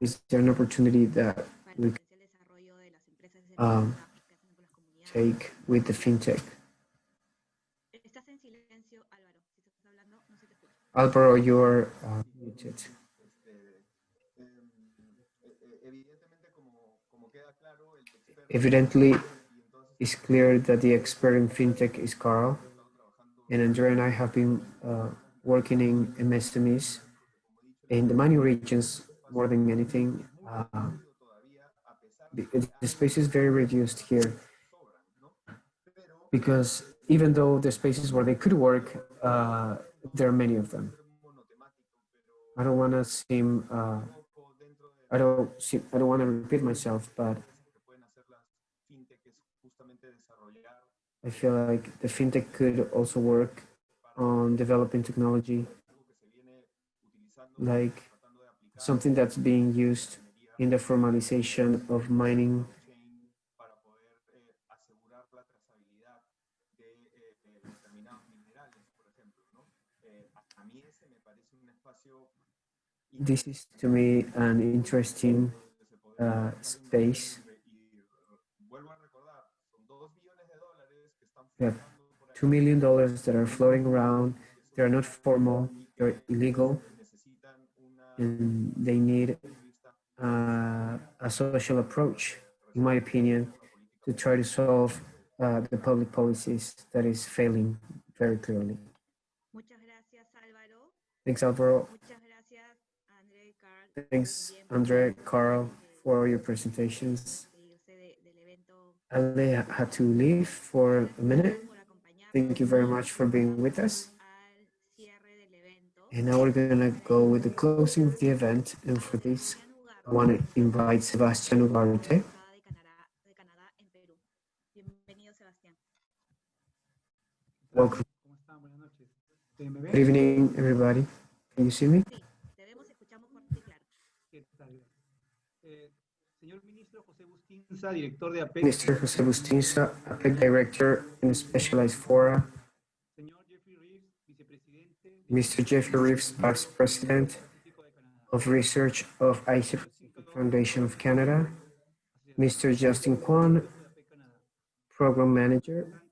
Is there an opportunity that we take with the fintech? Alvaro, you're muted. Evidently, it's clear that the expert in fintech is Carl, and Andrea and I have been working in MSMEs in the mining regions more than anything. The space is very reduced here because even though the spaces where they could work, there are many of them. I don't want to seem, I don't want to repeat myself, but I feel like the fintech could also work on developing technology, like something that's being used in the formalization of mining. This is to me an interesting space. We have $2 million that are floating around. They're not formal, they're illegal, and they need a social approach, in my opinion, to try to solve the public policies that is failing very clearly. Thanks, Alvaro. Thanks, Andre, Carl, for your presentations. Ale had to leave for a minute. Thank you very much for being with us. And now we're gonna go with the closing of the event. And for this, I want to invite Sebastian Ugarte. Welcome. Good evening, everybody. Can you see me? Mr. José Bustinza, APEC Director in Specialized Fora. Mr. Jeffrey Reeves, Vice President of Research of Asia Pacific Foundation of Canada. Mr. Justin Kwan, Program Manager.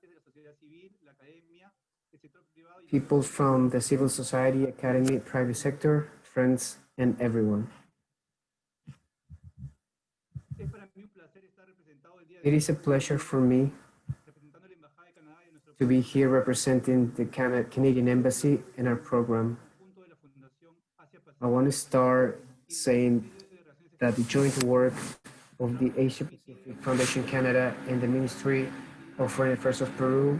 People from the civil society, academy, private sector, friends, and everyone. It is a pleasure for me to be here representing the Canadian Embassy and our program. I want to start saying that the joint work of the Asia Pacific Foundation Canada and the Ministry of Foreign Affairs of Peru,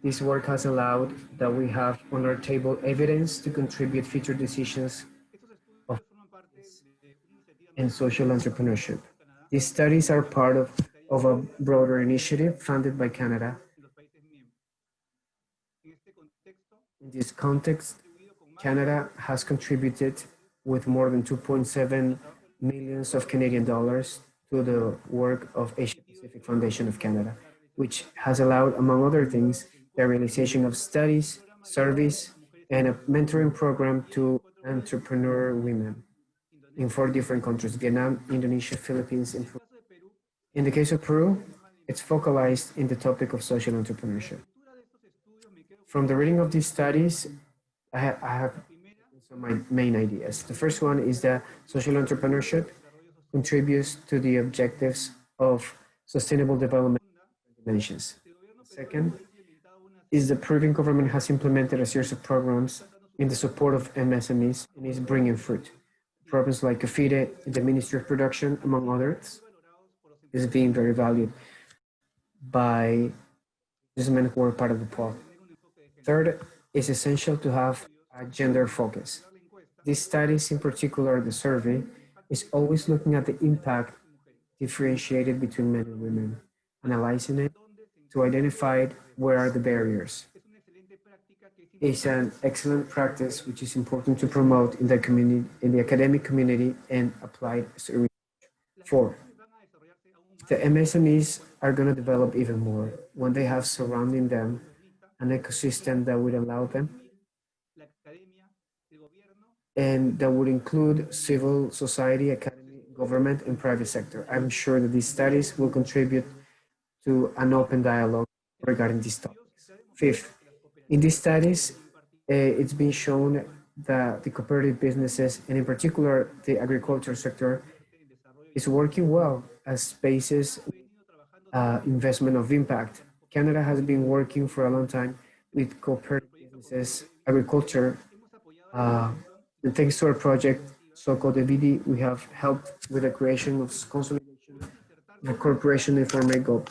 this work has allowed that we have on our table evidence to contribute future decisions of in social entrepreneurship. These studies are part of a broader initiative funded by Canada. In this context, Canada has contributed with more than 2.7 million of Canadian dollars to the work of Asia Pacific Foundation of Canada, which has allowed, among other things, the realization of studies, surveys, and a mentoring program to entrepreneur women in 4 different countries: Vietnam, Indonesia, Philippines, and Peru. In the case of Peru, it's focalized in the topic of social entrepreneurship. From the reading of these studies, I have some of my main ideas. The first one is that social entrepreneurship contributes to the objectives of sustainable development dimensions. Second is the Peruvian government has implemented a series of programs in the support of MSMEs and is bringing fruit. Programs like COFIDE, the Ministry of Production, among others, is being very valued by businessmen who are part of the POL. Third, it's essential to have a gender focus. These studies, in particular the survey, is always looking at the impact differentiated between men and women, analyzing it to identify where are the barriers. It's an excellent practice which is important to promote in the community, in the academic community, and applied research. 4, the MSMEs are going to develop even more when they have surrounding them an ecosystem that would allow them, and that would include civil society, academy, government, and private sector. I'm sure that these studies will contribute to an open dialogue regarding these topics. 5th, in these studies, it's been shown that the cooperative businesses, and in particular the agriculture sector, is working well as spaces investment of impact. Canada has been working for a long time with cooperative businesses, agriculture, and thanks to our project, so-called EVD, we have helped with the creation of consolidation of a corporation informal goal.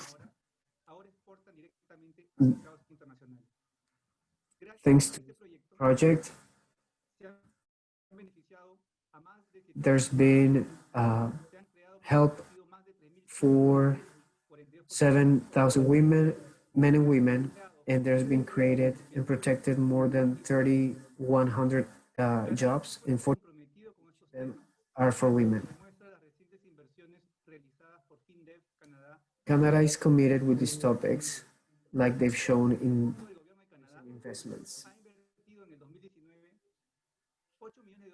Thanks to this project, there's been help for 7,000 women, men and women, and there's been created and protected more than 3,100 jobs, and 40% of them are for women. Canada is committed with these topics, like they've shown in investments.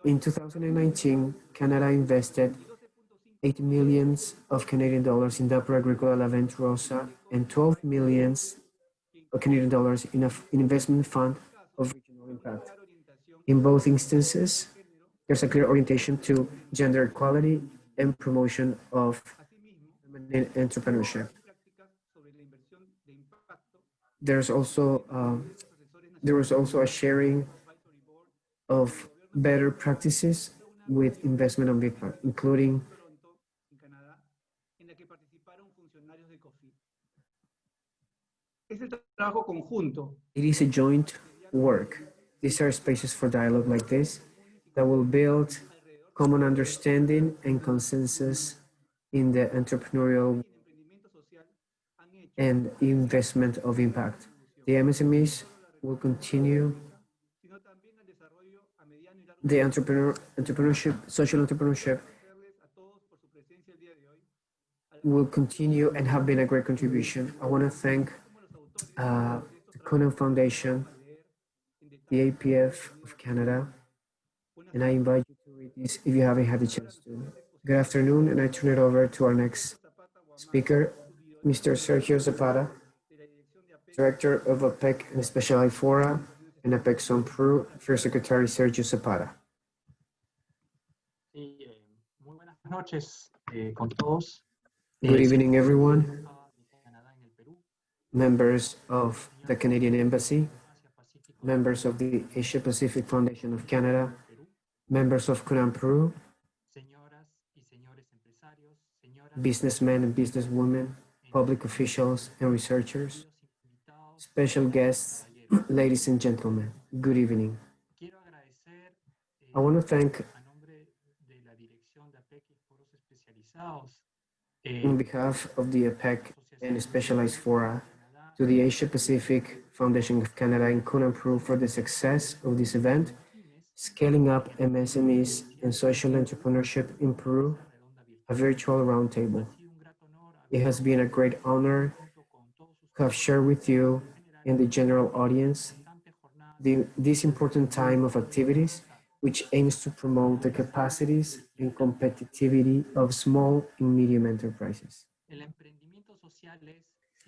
In 2019, Canada invested 8 millions of Canadian dollars in the Upper Agricola Event Rosa and 12 millions of Canadian dollars in an investment fund of regional impact. In both instances, there's a clear orientation to gender equality and promotion of feminine entrepreneurship. There was also a sharing of better practices with investment on impact, including it is a joint work. These are spaces for dialogue like this that will build common understanding and consensus in the entrepreneurial and investment of impact. The MSMEs will continue the entrepreneurship, social entrepreneurship will continue and have been a great contribution. I want to thank the Conan Foundation, the APF of Canada, and I invite you to read this if you haven't had the chance to. Good afternoon, and I turn it over to our next speaker, Mr. Sergio Zapata, Director of APEC and Specialized Fora and APEC Peru, First Secretary Sergio Zapata. Good evening, everyone. Members of the Canadian Embassy, members of the Asia Pacific Foundation of Canada, members of CUNAM Peru, businessmen and businesswomen, public officials and researchers, special guests, ladies and gentlemen, good evening. I want to thank, on behalf of the APEC and Specialized Fora, to the Asia Pacific Foundation of Canada and CUNAM Peru for the success of this event, Scaling Up MSMEs and Social Entrepreneurship in Peru, a virtual roundtable. It has been a great honor to have shared with you and the general audience this important time of activities, which aims to promote the capacities and competitivity of small and medium enterprises.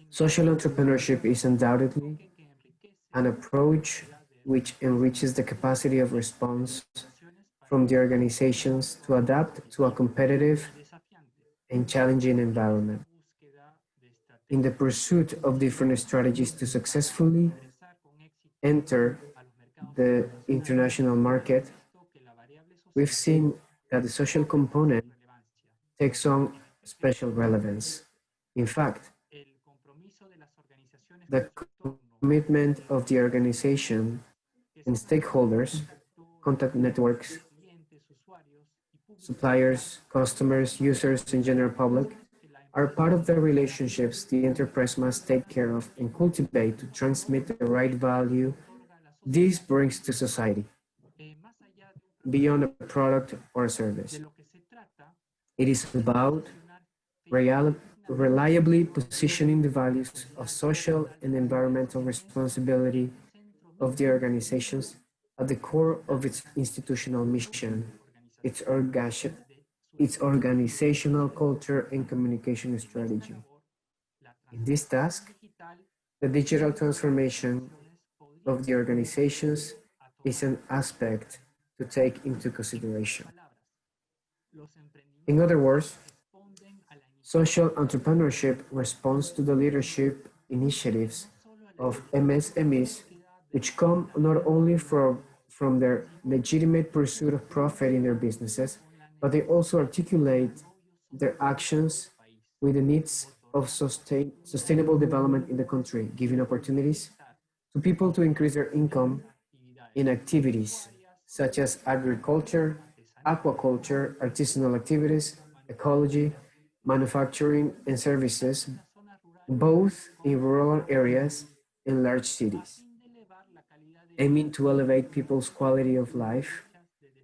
Social entrepreneurship is undoubtedly an approach which enriches the capacity of response from the organizations to adapt to a competitive and challenging environment. In the pursuit of different strategies to successfully enter the international market, we've seen that the social component takes on special relevance. In fact, the commitment of the organization and stakeholders, contact networks, suppliers, customers, users, and general public are part of the relationships the enterprise must take care of and cultivate to transmit the right value this brings to society, beyond a product or a service. It is about reliably positioning the values of social and environmental responsibility of the organizations at the core of its institutional mission, its organizational culture and communication strategy. In this task, the digital transformation of the organizations is an aspect to take into consideration. In other words, social entrepreneurship responds to the leadership initiatives of MSMEs, which come not only from their legitimate pursuit of profit in their businesses, but they also articulate their actions with the needs of sustainable development in the country, giving opportunities to people to increase their income in activities such as agriculture, aquaculture, artisanal activities, ecology, manufacturing, and services, both in rural areas and large cities, aiming to elevate people's quality of life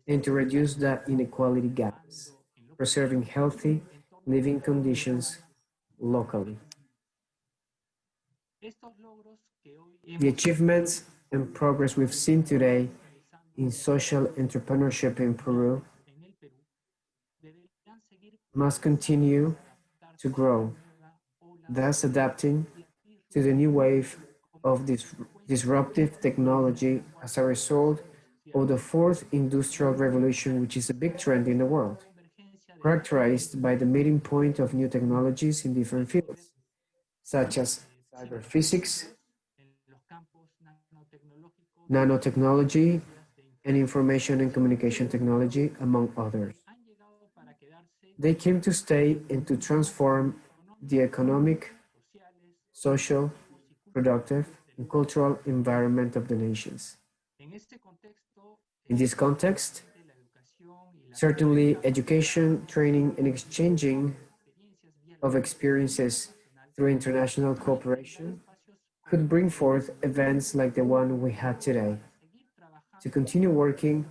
and to reduce the inequality gaps, preserving healthy living conditions locally. The achievements and progress we've seen today in social entrepreneurship in Peru must continue to grow, thus adapting to the new wave of this disruptive technology as a result of the fourth industrial revolution, which is a big trend in the world, characterized by the meeting point of new technologies in different fields, such as cyber physics, nanotechnology, and information and communication technology, among others. They came to stay and to transform the economic, social, productive, and cultural environment of the nations. In this context, certainly education, training, and exchanging of experiences through international cooperation could bring forth events like the one we had today, to continue working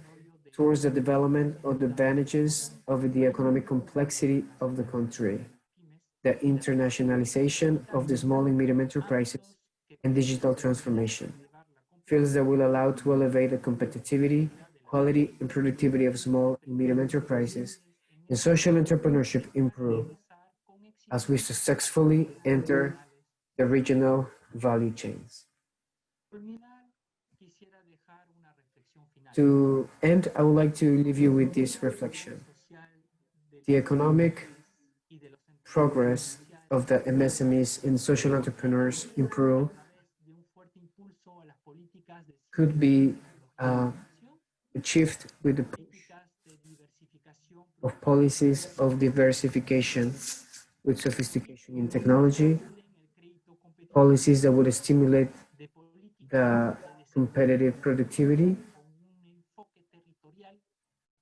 towards the development of the advantages of the economic complexity of the country, the internationalization of the small and medium enterprises, and digital transformation, fields that will allow to elevate the competitivity, quality, and productivity of small and medium enterprises and social entrepreneurship in Peru as we successfully enter the regional value chains. To end, I would like to leave you with this reflection. The economic progress of the MSMEs and social entrepreneurs in Peru could be achieved with the push of policies of diversification with sophistication in technology, policies that would stimulate the competitive productivity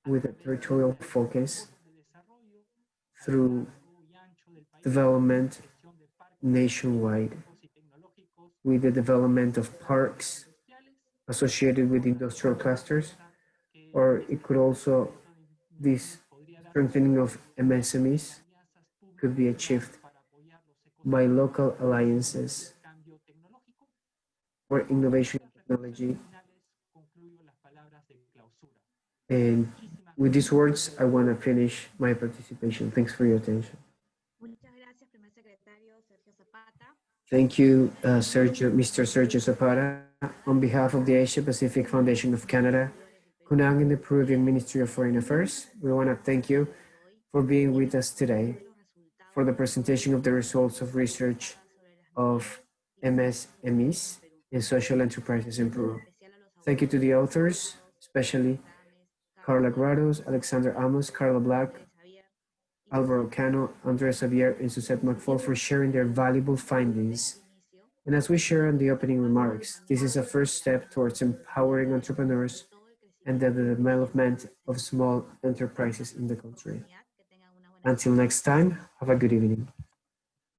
with a territorial focus through development nationwide, with the development of parks associated with industrial clusters, or it could also, this strengthening of MSMEs could be achieved by local alliances for innovation and technology. And with these words, I want to finish my participation. Thanks for your attention. Thank you, Mr. Sergio Zapata. On behalf of the Asia Pacific Foundation of Canada, CUNAG and the Peruvian Ministry of Foreign Affairs, we want to thank you for being with us today for the presentation of the results of research of MSMEs and social enterprises in Peru. Thank you to the authors, especially Carla Grados, Alexander Amos, Carla Black, Alvaro Cano, Andres Xavier, and Suzette McFall for sharing their valuable findings. And as we share in the opening remarks, this is a first step towards empowering entrepreneurs and the development of small enterprises in the country. Until next time, have a good evening.